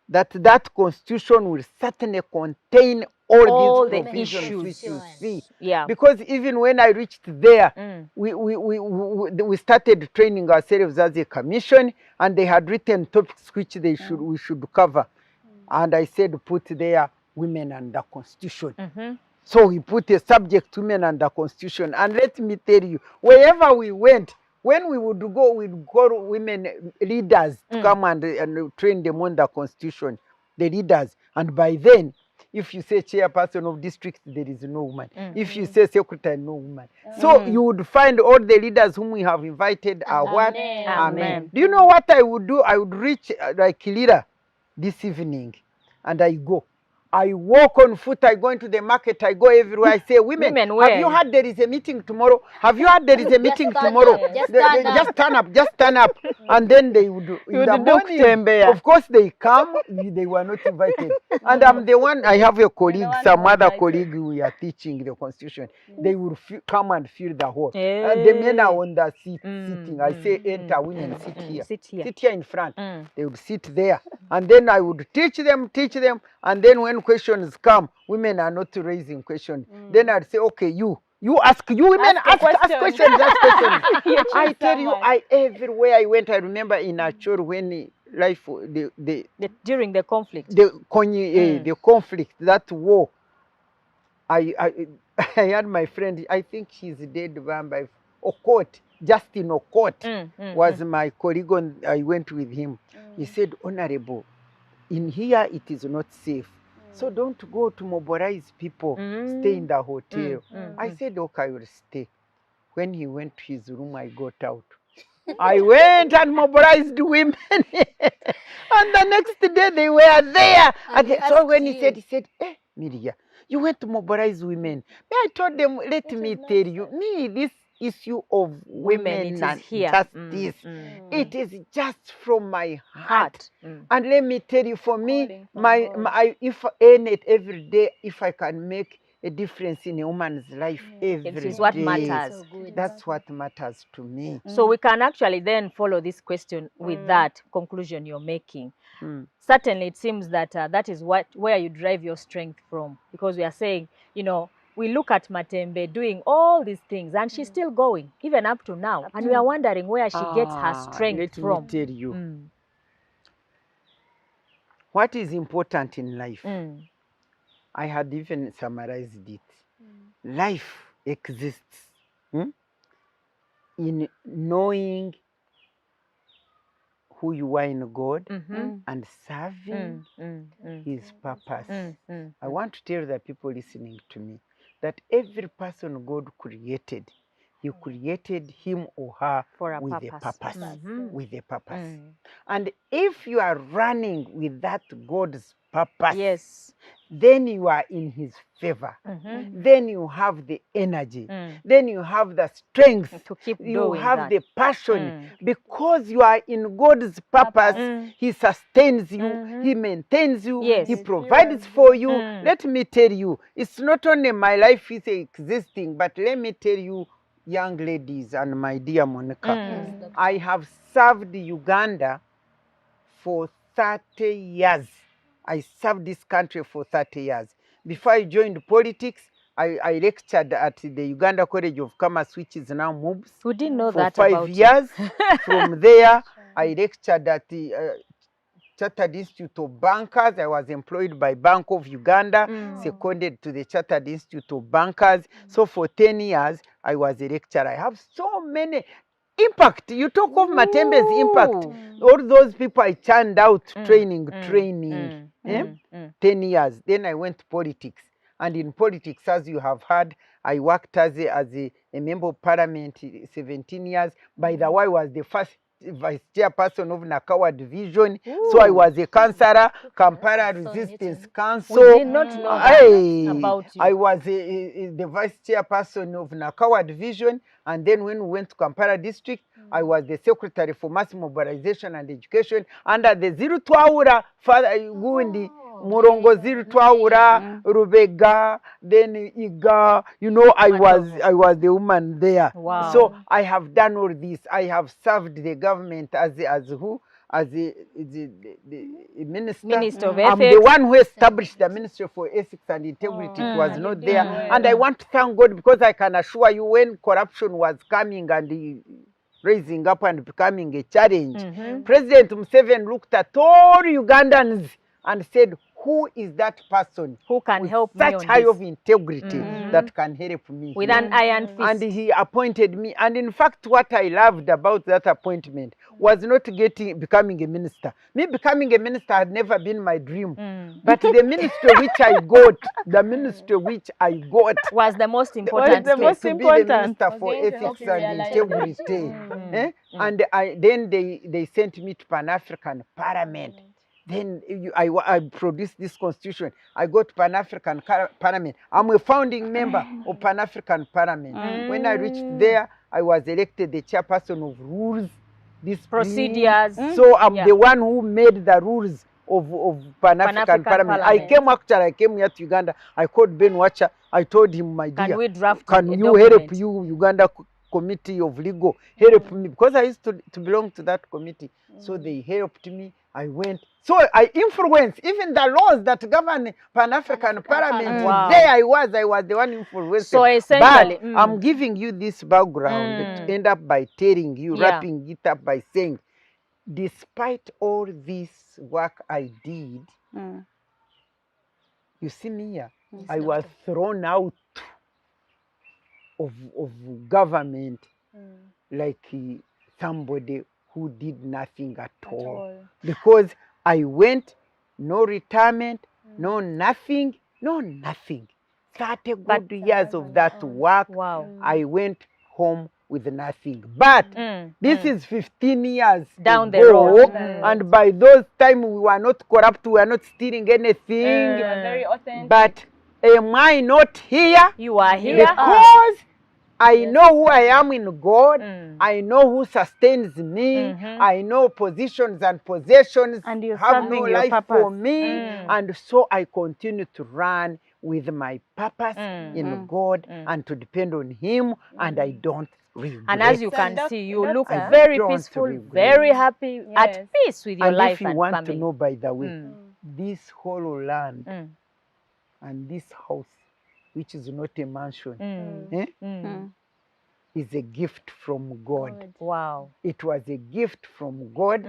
that that constitution will certainly contain all these provisions which you see. Because even when I reached there, we started training ourselves as a commission, and they had written topics which we should cover. And I said, put there women and the constitution. So we put a subject, women and the constitution. And let me tell you, wherever we went, when we would go, we'd call women leaders to come and train them on the constitution, the leaders. And by then, if you say chairperson of district, there is no woman. If you say secretary, no woman. So you would find all the leaders whom we have invited are what? Amen. Do you know what I would do? I would reach like Lira this evening, and I go. I walk on foot, I go into the market, I go everywhere. I say, women have you heard there is a meeting tomorrow? Have you heard there is a meeting tomorrow? Just turn up, just turn up. And then they would do. In the morning, of course, they come, they were not invited. And I'm the one, I have a colleague, some other colleague, we are teaching the constitution. They would come and fill the hall. And the men are on the seat sitting. I say, enter, women, sit here. Sit here in front. They would sit there. And then I would teach them. And then when questions come, women are not raising questions. Then I'd say, okay, you ask, you women ask questions. I tell you, everywhere I went, I remember in Achor when during the conflict, the conflict, that war, I had my friend, I think he's dead by Okot, Justin Okot was my colleague, I went with him. He said, Honourable, in here it is not safe. So don't go to mobilize people, stay in the hotel. I said, okay, I will stay. When he went to his room, I got out. I went and mobilized women. And the next day they were there. So when he said, hey, Miria, you went to mobilize women. I told them, let me tell you, this issue of women and justice, it is just from my heart. And let me tell you, for me, if I earn it every day, if I can make a difference in a woman's life every day, what matters. That's what matters to me. So we can actually then follow this question with that conclusion you're making. Certainly, it seems that that is where you drive your strength from, because we are saying, we look at Matembe doing all these things, and she's still going, even up to now. And we are wondering where she gets her strength from. Let me tell you. What is important in life? I had even summarized it. Life exists in knowing who you are in God and serving His purpose. I want to tell the people listening to me that every person God created, He created him or her with a purpose. With a purpose. And if you are running with that God's purpose, then you are in His favor. Then you have the energy. Then you have the strength to keep you doing have that. the passion. Because you are in God's purpose, He sustains you, He maintains you, He provides for you. Let me tell you, it's not only my life is existing, but let me tell you, young ladies and my dear Monica, I have served Uganda for 30 years. I served this country for 30 years. Before I joined politics, I lectured at the Uganda College of Commerce, which is now MUBS. We didn't know for that 5 about years. From there, I lectured at the Chartered Institute of Bankers. I was employed by Bank of Uganda, seconded to the Chartered Institute of Bankers. So for 10 years, I was a lecturer. I have so many impact. You talk of Matembe's impact. All those people I churned out training. 10 years. Then I went to politics. And in politics, as you have heard, I worked as a member of parliament 17 years. By the way, I was the first vice chairperson of Nakawa division. So I was a councillor, Kampala Resistance Council. We did not know that about you. I was the vice chairperson of Nakawa division. And then when we went to Kampala district, I was the secretary for mass mobilization and education under the Ziru Twaura Father Gundi. Murongo Ziru Twaura, Rubega, then Iga, you know, I was the woman there. Wow. So I have done all this. I have served the government as the minister of I'm Ethics. the one who established the Ministry for Ethics and Integrity. It was not there. And I want to thank God, because I can assure you, when corruption was coming and raising up and becoming a challenge, President Museveni looked at all Ugandans and said, who is that person who can help me such on high this? of integrity that can help me With here? an iron fist. And he appointed me. And in fact, what I loved about that appointment was not becoming a minister. Me becoming a minister had never been my dream. But the ministry which I got, was the most important. to be the minister for ethics and integrity. And then they sent me to Pan-African Parliament. Then I produced this constitution. I got Pan-African Parliament. I'm a founding member of Pan-African Parliament. When I reached there, I was elected the chairperson of rules, procedures. So I'm the one who made the rules of Pan-African Parliament. I came here to Uganda. I called Ben Watcher. I told him, my dear, can we draft can you help you, Uganda Committee of Legal, help me? Because I used to belong to that committee. So they helped me. I went. So I influenced even the laws that govern Pan-African Parliament. Wow. There I was the one influencing. So essentially, but I'm giving you this background to end up by telling you, wrapping it up by saying, despite all this work I did, you see me here, I was thrown out of government like somebody who did nothing at all. Because I went, no retirement, no nothing. 30 good years of that work. Wow. I went home with nothing. But this is 15 years down ago, the road. And by those time we were not corrupt, we were not stealing anything. You are very authentic. But am I not here? You are here. Because I know who I am in God. I know who sustains me. I know positions and possessions And you're have no serving your life purpose. for me. And so I continue to run with my purpose in God and to depend on Him, and I don't regret. And as you can see, you look I very don't peaceful, regret. very happy, at peace with your And life if you and want family. to know, by the way, this whole land and this house, which is not a mansion, is a gift from God. Wow. It was a gift from God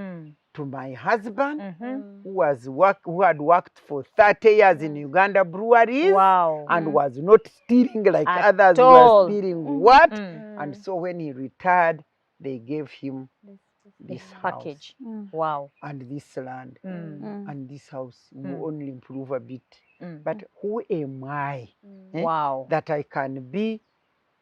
to my husband, who had worked for 30 years in Uganda breweries, and was not stealing like At others all. were stealing. What? And so when he retired, they gave him this package. house, Wow. and this land, and this house will only improve a bit. But who am I? Wow. That I can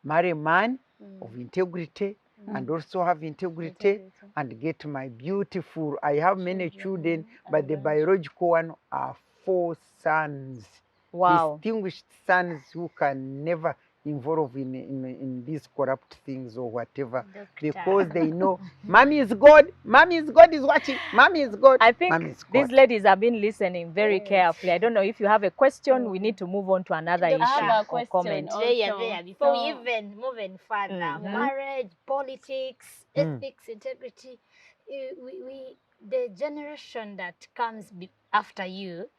marry a man of integrity and also have integrity and get my beautiful. I have many children, but the biological one are 4 sons. Wow. Distinguished sons who can never involve in these corrupt things or whatever, because they know Mommy is God. Mommy is God is watching. Mommy is God. I think these ladies have been listening very carefully. I don't know if you have a question. We need to move on to another issue have a or comment. question. Before we even moving further, marriage, politics, ethics, integrity, the generation that comes after you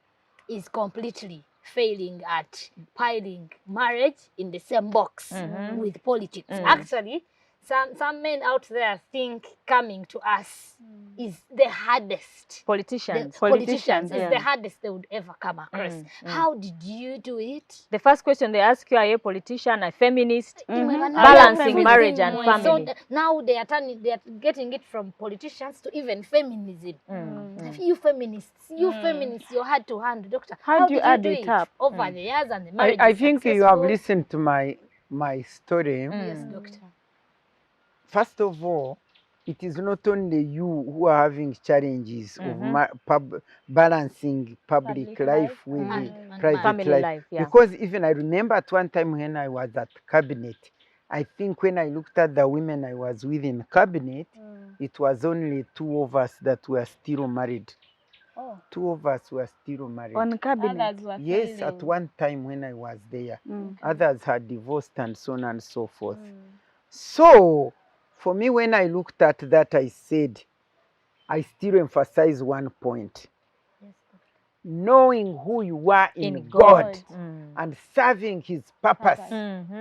is completely failing at piling marriage in the same box with politics. Actually, some men out there think coming to us is the hardest. Politicians. Politicians is yeah. the hardest they would ever come across. How did you do it? The first question they ask you, are you a politician, a feminist? Balancing marriage and family. So now they are getting it from politicians to even feminism. You feminists, you're hard to handle, Doctor. How do you add do it up over the years and the marriage? I think you have listened to my story. Yes, Doctor. First of all, it is not only you who are having challenges of balancing public life with private family life. Yeah. Because even I remember at one time when I was at cabinet, I think when I looked at the women I was with in cabinet, it was only 2 of us that were still married. 2 of us were still married. On cabinet? Yes, at one time when I was there. Others had divorced and so on and so forth. So, for me, when I looked at that, I said, I still emphasize one point. Yes, knowing who you are in God and serving his purpose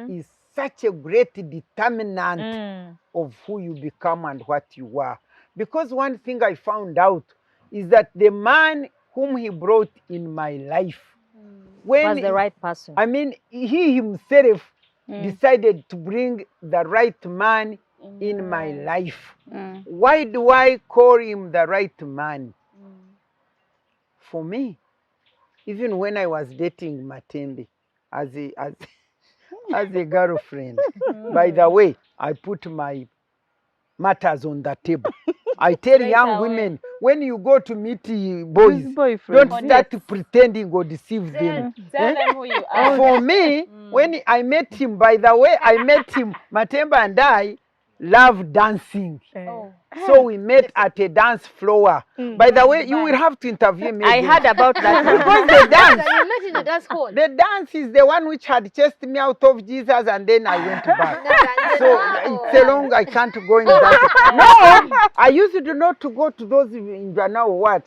is such a great determinant of who you become and what you are. Because one thing I found out is that the man whom he brought in my life was the right person. I mean, he himself decided to bring the right man in my life. Why do I call him the right man? For me, even when I was dating Matembe as a girlfriend, by the way, I put my matters on the table. I tell young women, when you go to meet boys, don't start pretending or deceive them. Tell them who you are. For me, when I met him, by the way, I met him, Matembe and I love dancing. So we met at a dance floor. By the way, you will have to interview me. I heard about that. Because the dance, you met in the dance hall. the dance is the one which had chased me out of Jesus and then I went back. So it's a long, I can't go in that. No, I used to not to go to those in Ghana or what.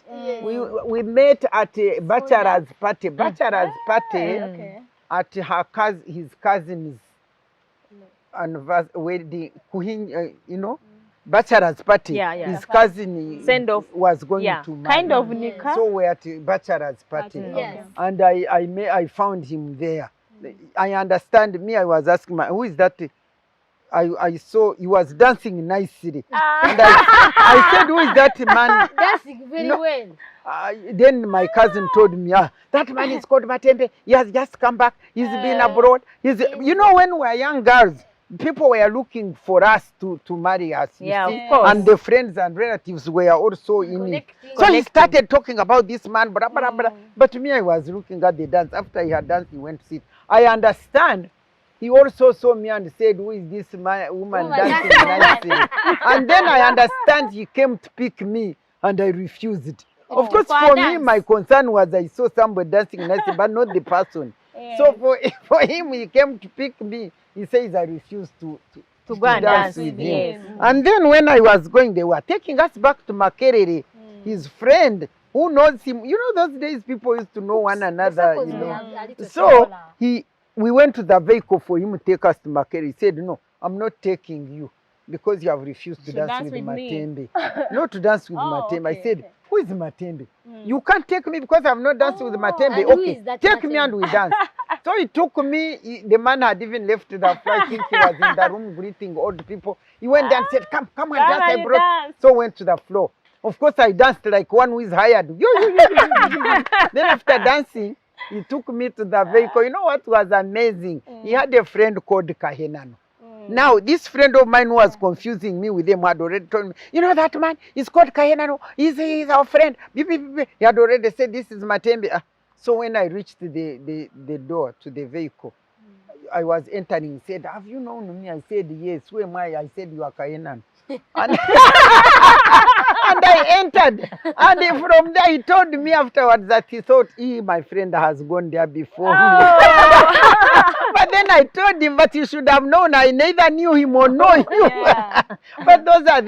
We met at a bachelor's party. Bachelor's party at his cousin's wedding, you know, bachelor's party. His cousin was going to marry. Kind of Nika. So we're at a bachelor's party. And I found him there. I understand me, I was asking, who is that? I saw he was dancing nicely. And I said, who is that man? Dancing very well. Then my cousin told me, that man is called Matembe. He has just come back. He's been abroad. You know, when we were young girls, people were looking for us to marry us. Yeah, of course. And the friends and relatives were also in it. So he started talking about this man, blah, blah, blah. But me, I was looking at the dance. After he had danced, he went to sit. I understand. He also saw me and said, who is this woman dancing nicely? And then I understand he came to pick me and I refused. Of course, for me, my concern was I saw somebody dancing nicely, but not the person. So for him, he came to pick me. He says I refused to go and dance with him. And then when I was going, they were taking us back to Makerere, his friend who knows him. You know, those days people used to know one another. You know. So we went to the vehicle for him to take us to Makerere. He said, no, I'm not taking you because you have refused to dance with Matembe. Not to dance with Matembe. I said, who is Matembe? You can't take me because I'm not dancing with Matembe. Okay, take me and we dance. So he took me. The man had even left the floor. I think he was in the room greeting old people. He went there and said, come and dance. I brought. So went to the floor. Of course, I danced like one who is hired. Then after dancing, he took me to the vehicle. You know what was amazing? He had a friend called Kahenano. Now, this friend of mine who was confusing me with him had already told me, you know that man, he's called Kahenano, he's our friend. He had already said, this is Matembe. So when I reached the door to the vehicle, I was entering. He said, have you known me? I said, yes. Who am I? I said, you are Kahenano. And I entered. And from there, he told me afterwards that he thought, my friend has gone there before me. But then I told him, but you should have known. I neither knew him or know you. But those are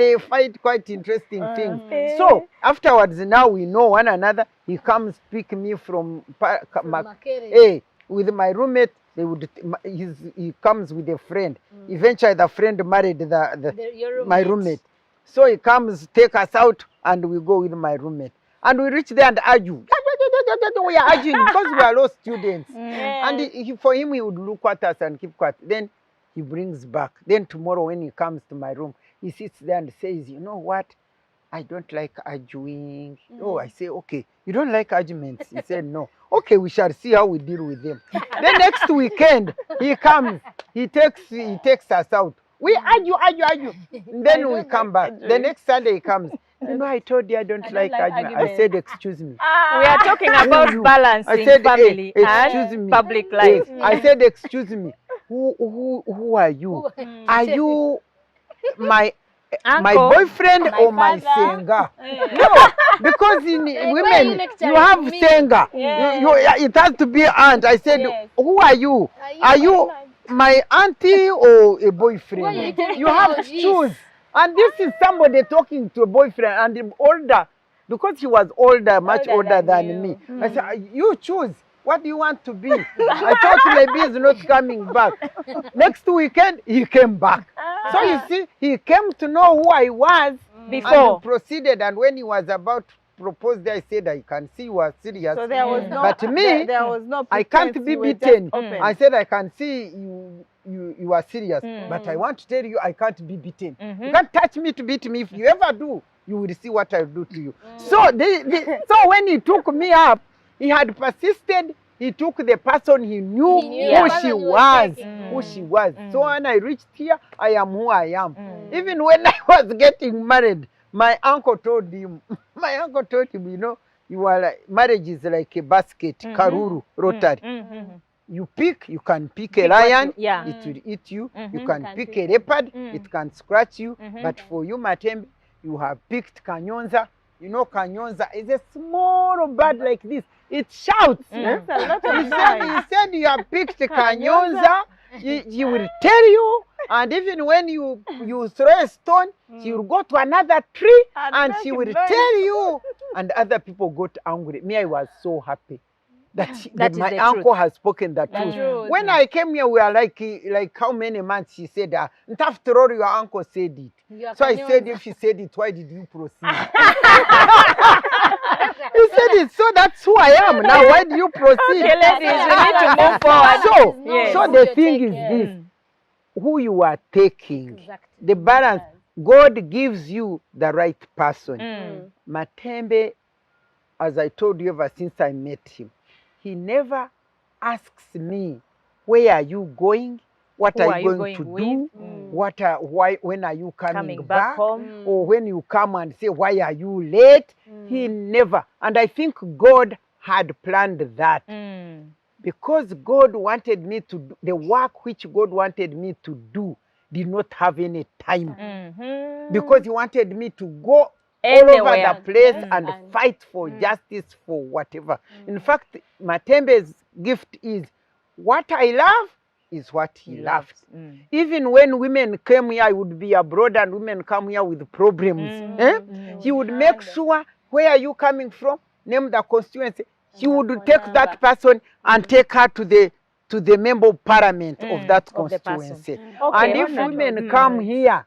quite interesting things. So afterwards, now we know one another. He comes pick me from Makere. With my roommate. They would, he comes with a friend. Eventually, the friend married my roommate. So he comes, take us out, and we go with my roommate. And we reach there and argue. We are arguing because we are all students. And for him, he would look at us and keep quiet. Then he brings back. Then tomorrow when he comes to my room, he sits there and says, you know what? I don't like arguing. Oh, I say, okay. You don't like arguments? He said, no. Okay, we shall see how we deal with them. Then next weekend, he comes. He takes us out. We argue. And then we come back. The next Sunday he comes. You know, I told you I don't like argument. I said, excuse me. We are talking about balancing family and public life. I said, excuse me. Who are you? Are you my boyfriend or my singer? No, because in women you have singer. It has to be aunt. I said, who are you? Are you my auntie or a boyfriend? You have to choose. And this is somebody talking to a boyfriend and older, because he was older, much older than me. I said, you choose. What do you want to be? I thought maybe he's not coming back. Next weekend, he came back. So you see, he came to know who I was before. And he proceeded. And when he was about to propose, I said, I can see you are serious. So there was no, but me, there was no I can't be beaten. I said, I can see you are serious. But I want to tell you, I can't be beaten. You can't touch me to beat me. If you ever do, you will see what I'll do to you. So, so when he took me up, he had persisted. He took the person he knew who she was. So when I reached here, I am who I am. Even when I was getting married, my uncle told him, you know, marriage is like a basket, karuru, rotary. You pick, you can pick a lion, it will eat you. You can pick a leopard, it can scratch you. But for you, Matembe, you have picked Kanyonza. You know, Kanyonza is a small bird like this. It shouts. That's a lot of he said you have picked Kanyonza. He will tell you. And even when you throw a stone, she will go to another tree and she will tell you. And other people got angry. Me, I was so happy that my uncle has spoken the truth. When I came here, we were like how many months? She said, after all, your uncle said it. So I said, if she said it, why did you proceed? He said it, so that's who I am. Now, why do you proceed? Okay, ladies, we need to move forward. So the thing is this, who you are taking, the balance, God gives you the right person. Matembe, as I told you ever since I met him, he never asks me, where are you going? What are you going to do? When are you coming back home? Or when you come and say, why are you late? He never. And I think God had planned that. Because God wanted me to do, the work which God wanted me to do did not have any time. Because he wanted me to go all over the place and fight for justice, for whatever. In fact, Matembe's gift is, what I love is what he loves. Even when women came here, I would be abroad and women come here with problems. He would make sure, where are you coming from? Name the constituency. He would take that person and take her to the member of parliament of that constituency. And if women come here,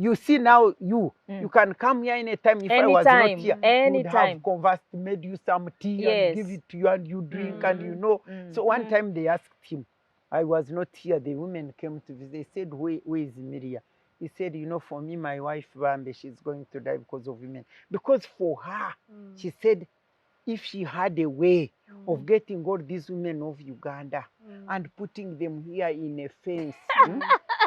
you see now, you can come here anytime. If I was not here, I would have conversed, made you some tea and give it to you and you drink and you know. So one time they asked him, I was not here, the women came to visit. They said, where is Miria? He said, you know, for me, my wife, Bambe, she's going to die because of women. Because for her, she said, if she had a way of getting all these women of Uganda and putting them here in a fence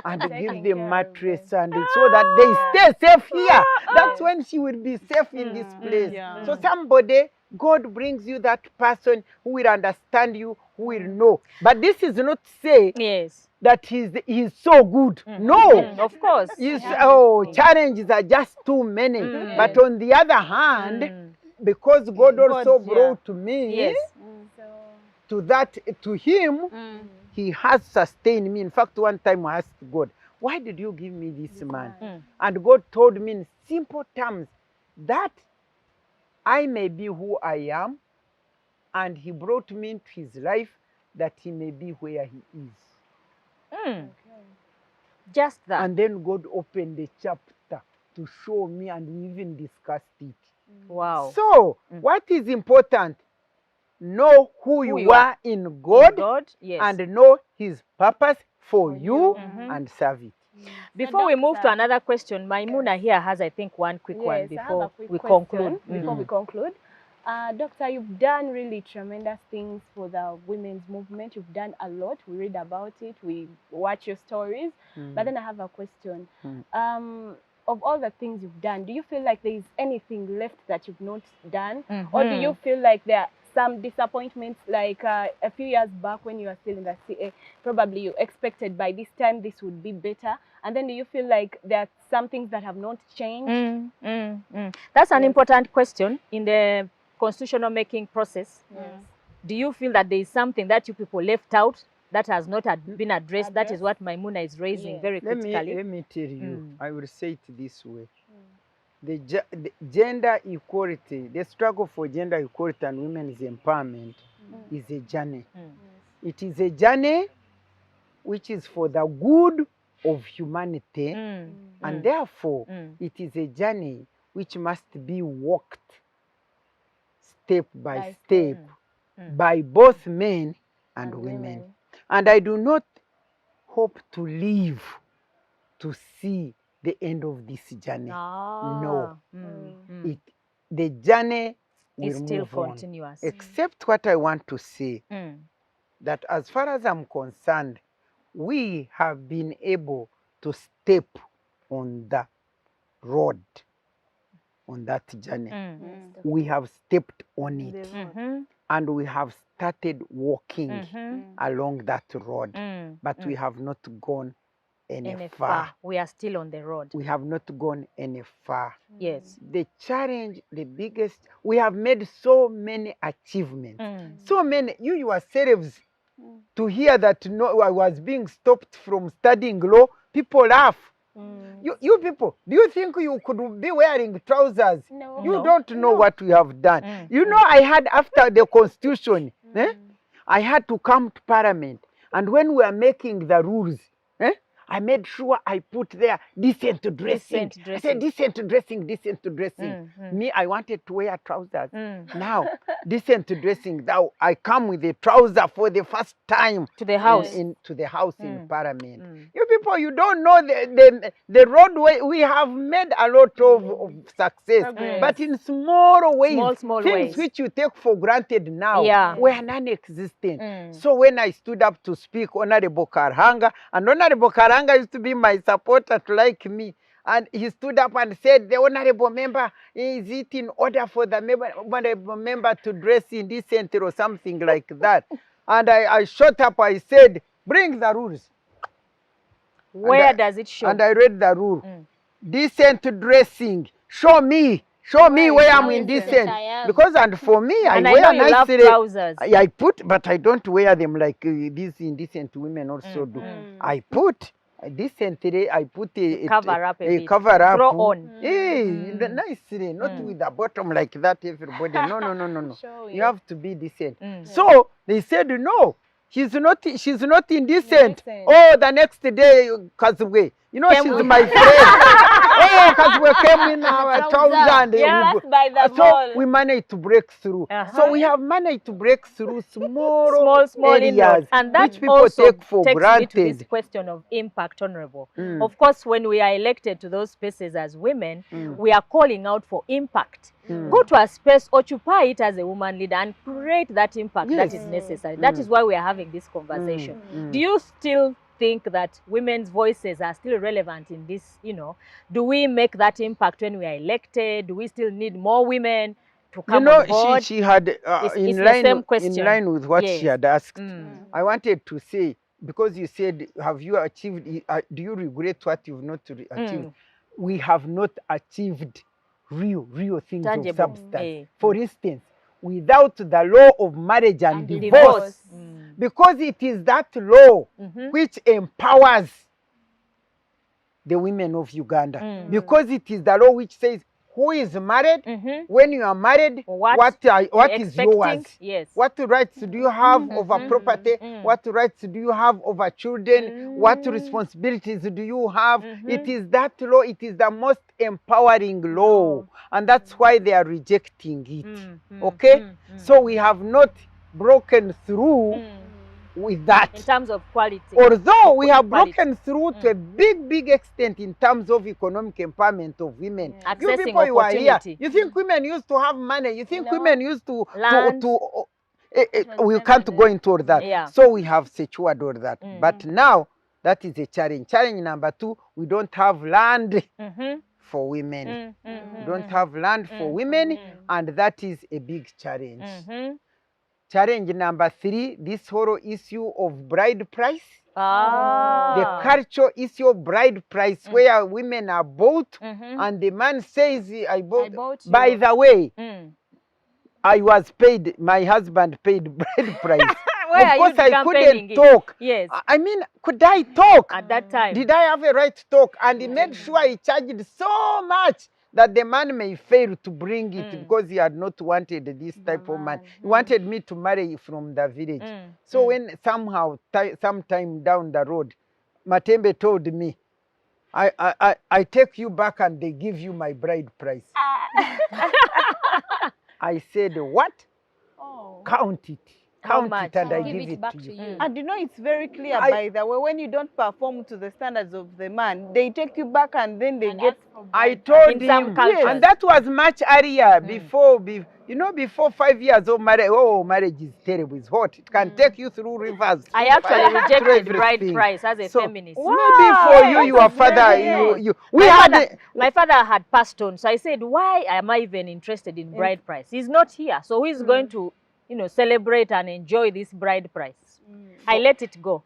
and give them mattress and so that they stay safe here, that's when she will be safe in this place. So somebody, God brings you that person who will understand you, who will know. But this is not to say that he's so good. No. Of course. Challenges are just too many. But on the other hand, because God also brought me to him, he has sustained me. In fact, one time I asked God, why did you give me this man? And God told me in simple terms that I may be who I am, and he brought me into his life that he may be where he is. Mm. Just that. And then God opened the chapter to show me, and we even discussed it. Wow. So, what is important? Know who you are in God, yes. and know his purpose for you, and serve it. Before we move to another question, Maimuna here has, I think, one quick one before we conclude. Before we conclude. Doctor, you've done really tremendous things for the women's movement. You've done a lot. We read about it. We watch your stories. But then I have a question. Of all the things you've done, do you feel like there is anything left that you've not done? Or do you feel like there are some disappointments, like a few years back when you were still in the CA, probably you expected by this time this would be better? And then do you feel like there are some things that have not changed? That's an important question in the constitutional making process. Do you feel that there is something that you people left out that has not been addressed? That is what Maimuna is raising very critically. Let me tell you, I will say it this way. The gender equality, the struggle for gender equality and women's empowerment is a journey. It is a journey which is for the good of humanity, and therefore it is a journey which must be walked step by step by both men and women. And I do not hope to live to see the end of this journey. No. The journey will still move continuous. on. Except what I want to say, that as far as I'm concerned, we have been able to step on the road, on that journey. We have stepped on it. And we have started walking along that road. But we have not gone any far. We are still on the road. We have not gone any far. Yes. The challenge, the biggest, we have made so many achievements. So many, you yourselves, to hear that I was being stopped from studying law, people laugh. You people, do you think you could be wearing trousers? No. You don't know what we have done. You know, I had, after the constitution, I had to come to parliament. And when we were making the rules, I made sure I put there decent dressing. I said decent dressing, decent dressing. Me, I wanted to wear trousers. Now, decent dressing. Now, I come with a trouser for the first time to the house. To the house in Parliament. You people, you don't know the roadway. We have made a lot of success, but in small ways, small things ways which you take for granted now were non-existent. So when I stood up to speak, Honourable Karhanga, and Honourable Karhanga used to be my supporter, to like me. And he stood up and said, the honourable member, is it in order for the honourable member to dress indecently or something like that? And I shot up, I said, bring the rules. Where does it show? And I read the rule. Decent dressing. Show me where I'm indecent. Because, and for me, I wear nice trousers. I put, but I don't wear them like these indecent women also do. I put decently, I put a cover up a bit. Cover up. Throw on. Nicely, not with the bottom like that, everybody. No. You have to be decent. So they said, no, she's not indecent. Oh, the next day, Kazwe, you know, she's my friend. Oh, Kazwe came in our trousers and so we managed to break through. So we have managed to break through small areas, and that which people also take for takes granted. Me to this question of impact, Honourable. Of course, when we are elected to those spaces as women, we are calling out for impact. Go to a space, occupy it as a woman leader, and create that impact that is necessary. That is why we are having this conversation. Do you still think that women's voices are still relevant in this, do we make that impact when we are elected? Do we still need more women to come on board? She had, in line with what she had asked, I wanted to say, because you said, have you achieved, do you regret what you've not achieved? We have not achieved real things of substance. For instance, without the law of marriage and divorce. Because it is that law which empowers the women of Uganda. Because it is the law which says who is married, when you are married, what is yours? Yes. What rights do you have over property? What rights do you have over children? What responsibilities do you have? It is that law, it is the most empowering law. And that's why they are rejecting it. Okay? So we have not broken through with that. In terms of quality. Although we have broken through to a big extent in terms of economic empowerment of women. You people you are here, you think women used to have money, you think women used to land. We can't go into all that. So we have secured all that. But now that is a challenge. Challenge number 2, we don't have land for women. We don't have land for women, and that is a big challenge. Challenge number 3, this whole issue of bride price. The cultural issue of bride price, where women are bought and the man says, I bought by the way, I was paid, my husband paid bride price. Of course I couldn't talk. Yes. I mean, could I talk? At that time. Did I have a right to talk? And he made sure he charged so much that the man may fail to bring it because he had not wanted this type of man. He wanted me to marry from the village. So when somehow, sometime down the road, Matembe told me, I take you back and they give you my bride price. I said, what? Count it. Count it and I give it to you. And you know, it's very clear, by the way, when you don't perform to the standards of the man, they take you back and then they get... I told him, and that was much earlier, before, you know, before 5 years of marriage. Oh, marriage is terrible, it's hot. It can take you through rivers. I actually rejected bride price as a feminist. Maybe for you, your father, my father had passed on, so I said, why am I even interested in bride price? He's not here, so who's going to, you know, celebrate and enjoy this bride price? I let it go.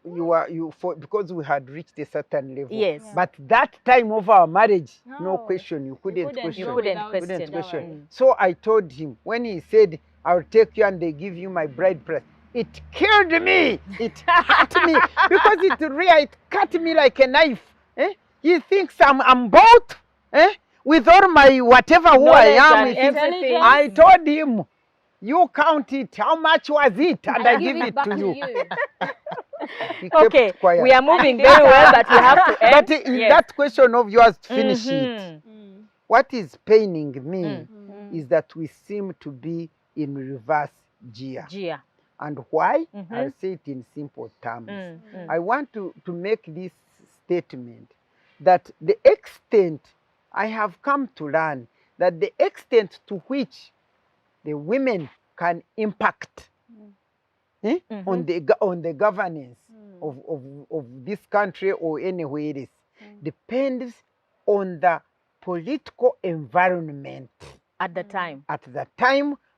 Because we had reached a certain level. Yes. But that time of our marriage, no question. You couldn't question. You couldn't question. So I told him, when he said, I'll take you and they give you my bride price, it killed me. It hurt me. Because it cut me like a knife. He thinks I'm both. With all my whatever who I am. I told him, you count it. How much was it? And I give it to you. Okay, we are moving very well, but we have to end. But in that question of yours, to finish it, what is paining me is that we seem to be in reverse gear. And why? I'll say it in simple terms. I want to make this statement that the extent, I have come to learn that the extent to which the women can impact on the governance of this country or anywhere it is depends on the political environment at the time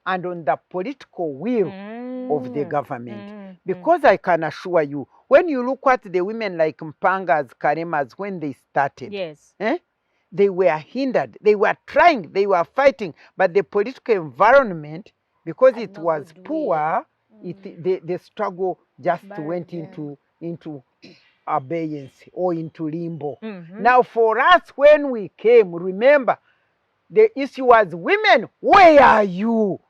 and on the political will of the government. Because I can assure you, when you look at the women like Mpangas, Karemas, when they started, they were hindered. They were trying, they were fighting, but the political environment, because it was poor, the struggle just went into abeyance or into limbo. Now for us, when we came, remember, the issue was women, where are you?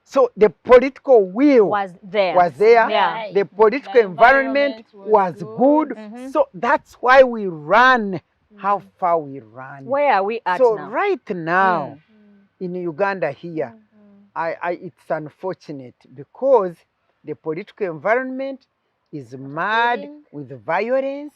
So the political will was there. Yeah. The political environment was good. So that's why we ran. How far we ran. Where are we at now? So now? right now, in Uganda here, it's unfortunate because the political environment is mad with violence,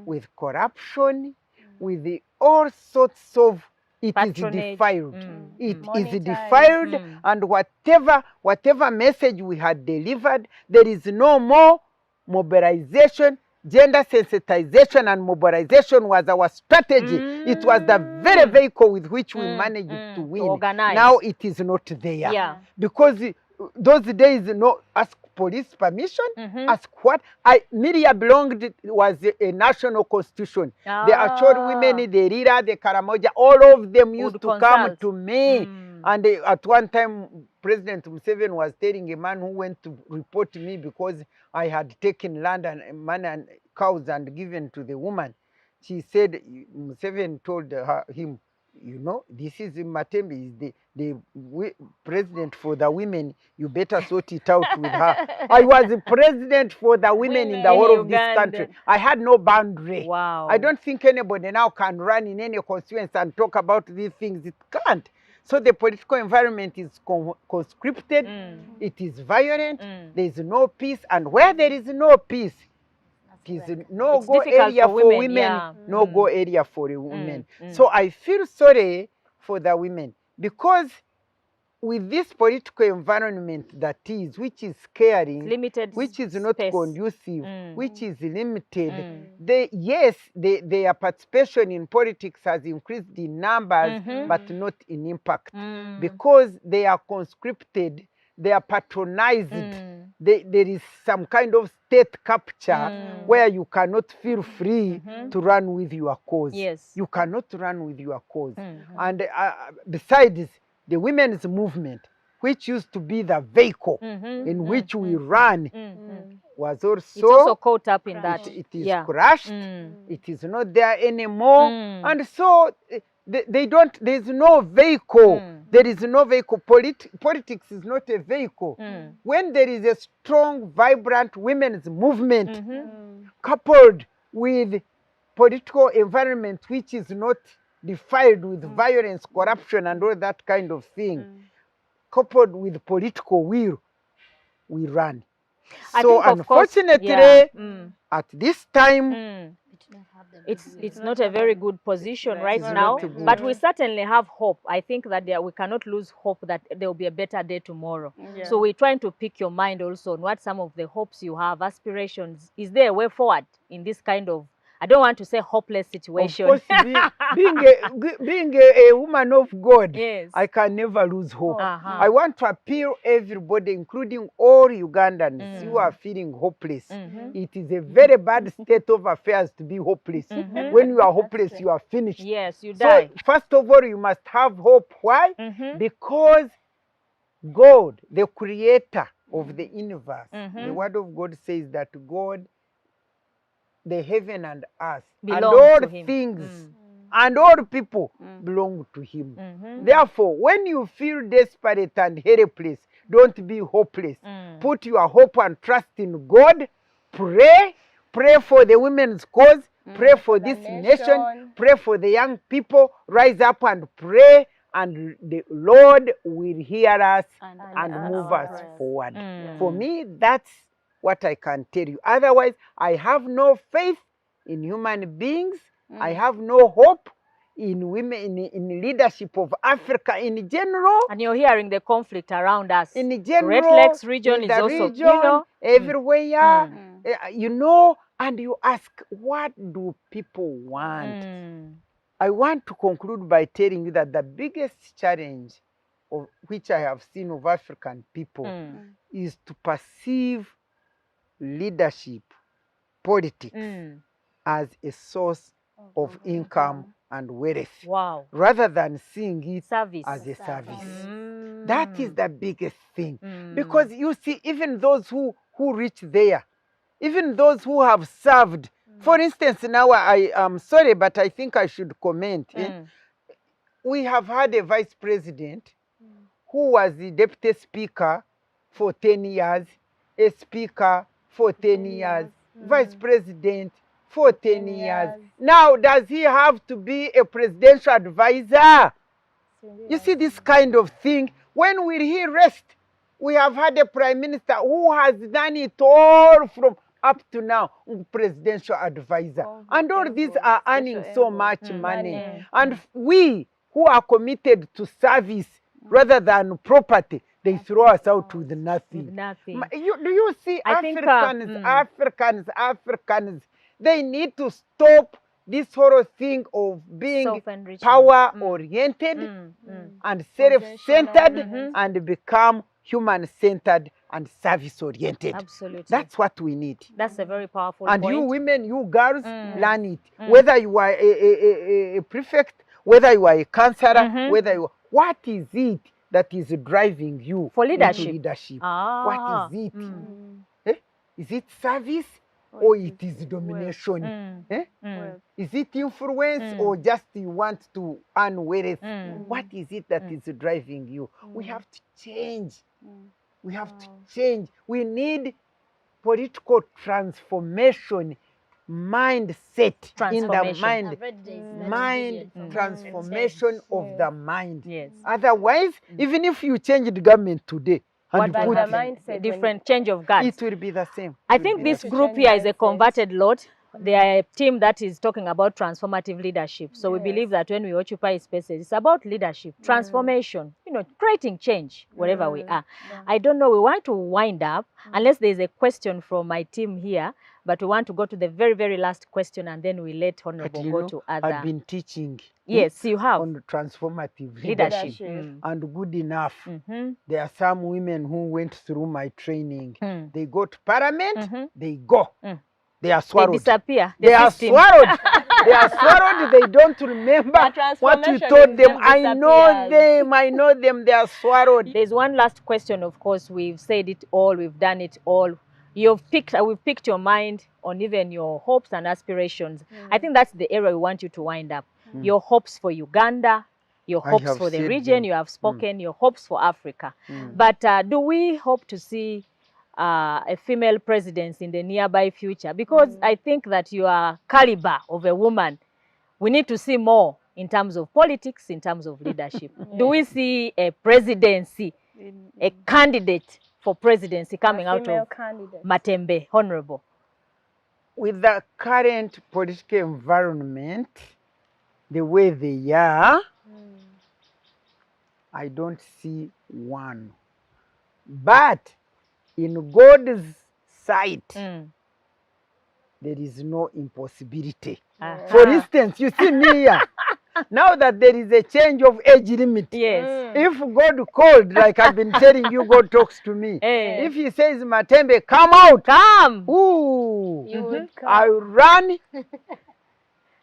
with corruption, with all sorts of... It is defiled. It is defiled, and whatever message we had delivered, there is no more mobilization. Gender sensitization and mobilization was our strategy. It was the very vehicle with which we managed to win. Organize. Now it is not there. Because those days, ask police permission, ask what? Miria was a national constitution. The Acholi women, the Rira, the Karamoja, all of them used to come to me. And at one time, President Museveni was telling a man who went to report me because I had taken land and money and cows and given to the woman. She said, Museveni told him, you know, this is Matembe, is the president for the women. You better sort it out with her. I was the president for the women in the whole of this country. I had no boundary. Wow. I don't think anybody now can run in any constituency and talk about these things. It can't. So the political environment is conscripted. It is violent. There is no peace. And where there is no peace, it is no go area for women, no go area for women. So I feel sorry for the women, because with this political environment that is, which is scaring, limited, which is not space. conducive, which is limited, their participation in politics has increased in numbers, but not in impact, because they are conscripted, they are patronized. There is some kind of state capture where you cannot feel free to run with your cause. Yes. You cannot run with your cause. And besides, the women's movement, which used to be the vehicle in which we ran, was also, it's also caught up in that. It is crushed. It is not there anymore. And so there's no vehicle. There is no vehicle. Politics is not a vehicle. When there is a strong, vibrant women's movement coupled with political environment which is not defiled with violence, corruption, and all that kind of thing, coupled with political will, we run. So unfortunately, at this time, it's not a very good position right now, but we certainly have hope. I think that we cannot lose hope that there will be a better day tomorrow. So we're trying to pick your mind also on what some of the hopes you have, aspirations. Is there a way forward in this kind of, I don't want to say hopeless situation. Of course, being a woman of God, yes, I can never lose hope. I want to appeal everybody, including all Ugandans who are feeling hopeless. It is a very bad state of affairs to be hopeless. When you are hopeless, you are finished. Yes, you die. So, first of all, you must have hope. Why? Because God, the creator of the universe, the word of God says that God, the heaven and earth, and all things and all people belong to him. Therefore, when you feel desperate and helpless, don't be hopeless. Put your hope and trust in God. Pray for the women's cause. Pray for this nation. Pray for the young people. Rise up and pray, and the Lord will hear us and move us forward. For me, that's what I can tell you. Otherwise, I have no faith in human beings. I have no hope in women, in leadership of Africa in general. And you're hearing the conflict around us. In general, Great Lakes region is also, region, you know, everywhere, you know, and you ask, what do people want? I want to conclude by telling you that the biggest challenge of which I have seen of African people is to perceive leadership, politics, as a source of income and wealth, rather than seeing it as a service. That is the biggest thing. Because you see, even those who reach there, even those who have served, for instance, now I am sorry, but I think I should comment. We have had a vice president who was the deputy speaker for 10 years, a speaker for 10 years, vice president for 10 years. Now, does he have to be a presidential advisor? You see this kind of thing. When will he rest? We have had a prime minister who has done it all from up to now, presidential advisor. And all these are earning so much money. And we who are committed to service rather than property, they throw us out with nothing. Do you see Africans, they need to stop this whole thing of being power-oriented and self-centered and become human-centered and service-oriented. Absolutely. That's what we need. That's a very powerful point. And you women, you girls, learn it. Whether you are a prefect, whether you are a councillor, whether you... What is it that is driving you for leadership? What is it? Is it service? or it is domination? Is it influence or just you want to earn wealth? What is it that is driving you? We have to change. We have to change. We need political transformation, mindset in the mind. Mind transformation of the mind. Yes. Otherwise, even if you change the government today and What put will happen? A different change of guards. it will be the same. I think this group here is a converted lot. They are a team that is talking about transformative leadership. So we believe that when we occupy spaces, it's about leadership, transformation, you know, creating change wherever we are. I don't know, we want to wind up, unless there's a question from my team here, but we want to go to the very, very last question and then we let Honourable go to other. I've been teaching Yes, you have. on transformative Leadership. And good enough. There are some women who went through my training. They go to parliament, they go. They are swallowed. They disappear. They are swallowed. They are swallowed. They don't remember what we told them. I know them. I know them. They are swallowed. There's one last question. Of course, we've said it all. We've done it all. We've picked your mind on even your hopes and aspirations. I think that's the area we want you to wind up. Your hopes for Uganda, your hopes for the region. You have spoken. Your hopes for Africa. But do we hope to see a female president in the nearby future? Because I think that you are caliber of a woman. We need to see more in terms of politics, in terms of leadership. Do we see a presidency, a candidate for presidency coming out of Matembe, Honourable? With the current political environment, the way they are, I don't see one. But in God's sight, there is no impossibility. For instance, you see me here. Now that there is a change of age limit, if God called, like I've been telling you, God talks to me. If he says, Matembe, come out. Come. Ooh, I run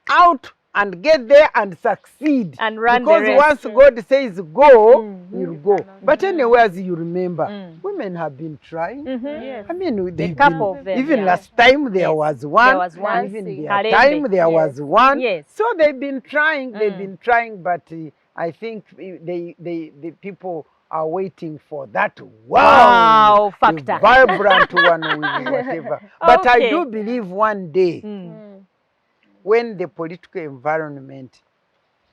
out and get there and succeed. And run because the once God says go, we'll go. But anyway, as you remember, women have been trying. I mean, they've been, even last time there was one. There was one. Even their time there was one. Yes. So they've been trying. They've been trying, but I think the people are waiting for that wow factor, the vibrant one with whatever. But I do believe one day, when the political environment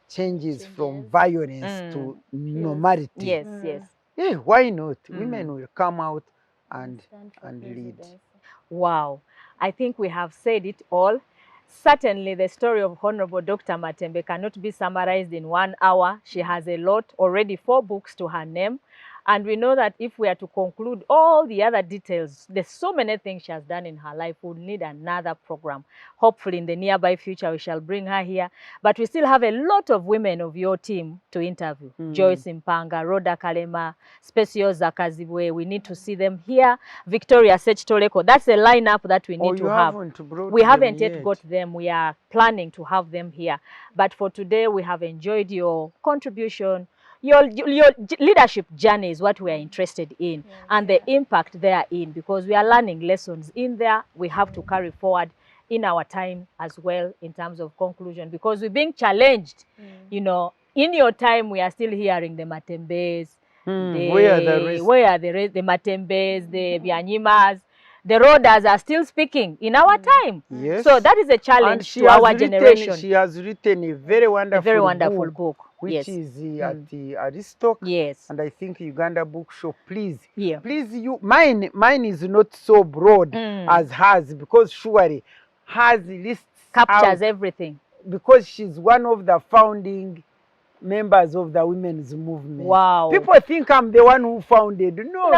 changes from violence to normality, yeah, why not? Women will come out and lead. Wow, I think we have said it all. Certainly, the story of Honourable Dr. Matembe cannot be summarized in 1 hour. She has a lot, already 4 books to her name. And we know that if we are to conclude all the other details, there's so many things she has done in her life, we'll need another program. Hopefully in the nearby future, we shall bring her here. But we still have a lot of women of your team to interview. Joyce Mpanga, Rhoda Kalema, Specioza Kazibwe. We need to see them here. Victoria Sechitoleko. That's a lineup that we need to have. We haven't yet got them. We are planning to have them here. But for today, we have enjoyed your contribution. Your leadership journey is what we are interested in, and the impact therein, because we are learning lessons in there we have to carry forward in our time as well in terms of conclusion, because we're being challenged. You know, in your time we are still hearing the Matembes, where are the Matembes, the Byanyimas. The Rodas are still speaking in our time. Yes. So that is a challenge to our generation. She has written a very wonderful book. Which is at the Aristoc. Yes. And I think Uganda Bookshop. Please, please, mine is not so broad as hers, because surely hers lists captures everything. Because she's one of the founding members of the women's movement. Wow. People think I'm the one who founded. No.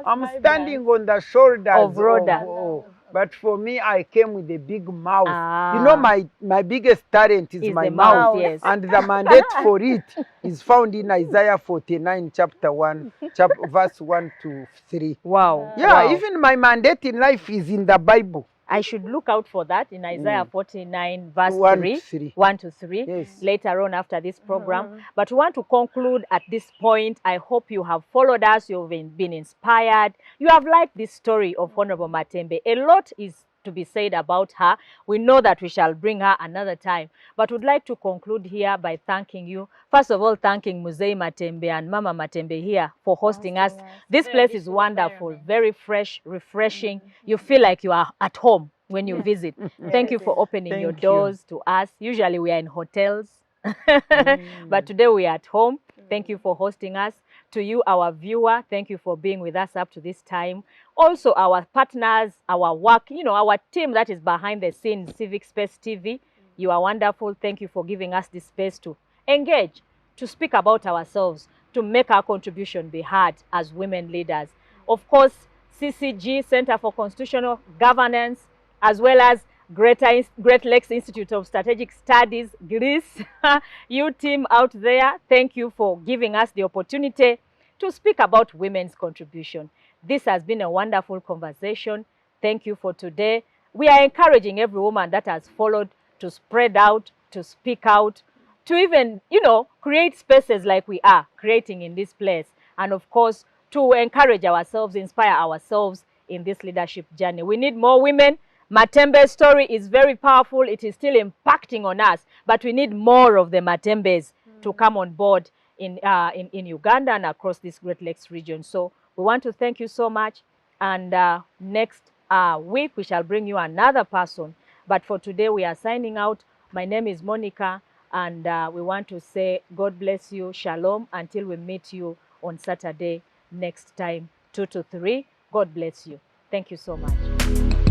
I'm standing on the shoulders of Rhoda. But for me, I came with a big mouth. You know, my biggest talent is my mouth. Yes. And the mandate for it is found in Isaiah 49, chapter 1, verse 1 to 3. Wow. Yeah, even my mandate in life is in the Bible. I should look out for that in Isaiah 49, verse 1 to 3, yes. Later on after this program. But we want to conclude at this point. I hope you have followed us, you've been inspired. You have liked this story of Honourable Matembe. A lot is to be said about her. We know that we shall bring her another time. But would like to conclude here by thanking you. First of all, thanking Muzei Matembe and Mama Matembe here for hosting us. This place is wonderful, very fresh, refreshing. You feel like you are at home when you visit. Thank you for opening your doors to us. Usually we are in hotels, but today we are at home. Thank you for hosting us. To you, our viewer, thank you for being with us up to this time. Also, our partners, our work, our team that is behind the scenes, Civic Space TV, you are wonderful. Thank you for giving us this space to engage, to speak about ourselves, to make our contribution be heard as women leaders. Of course, CCG, Center for Constitutional Governance, as well as Great Lakes Institute of Strategic Studies, Greece, you team out there, thank you for giving us the opportunity to speak about women's contribution. This has been a wonderful conversation. Thank you for today. We are encouraging every woman that has followed to spread out, to speak out, to even, create spaces like we are creating in this place. And of course, to encourage ourselves, inspire ourselves in this leadership journey. We need more women. Matembe's story is very powerful. It is still impacting on us, but we need more of the Matembes to come on board in Uganda and across this Great Lakes region. So we want to thank you so much. And next week, we shall bring you another person. But for today, we are signing out. My name is Monica, and we want to say God bless you. Shalom until we meet you on Saturday next time, 2 to 3. God bless you. Thank you so much.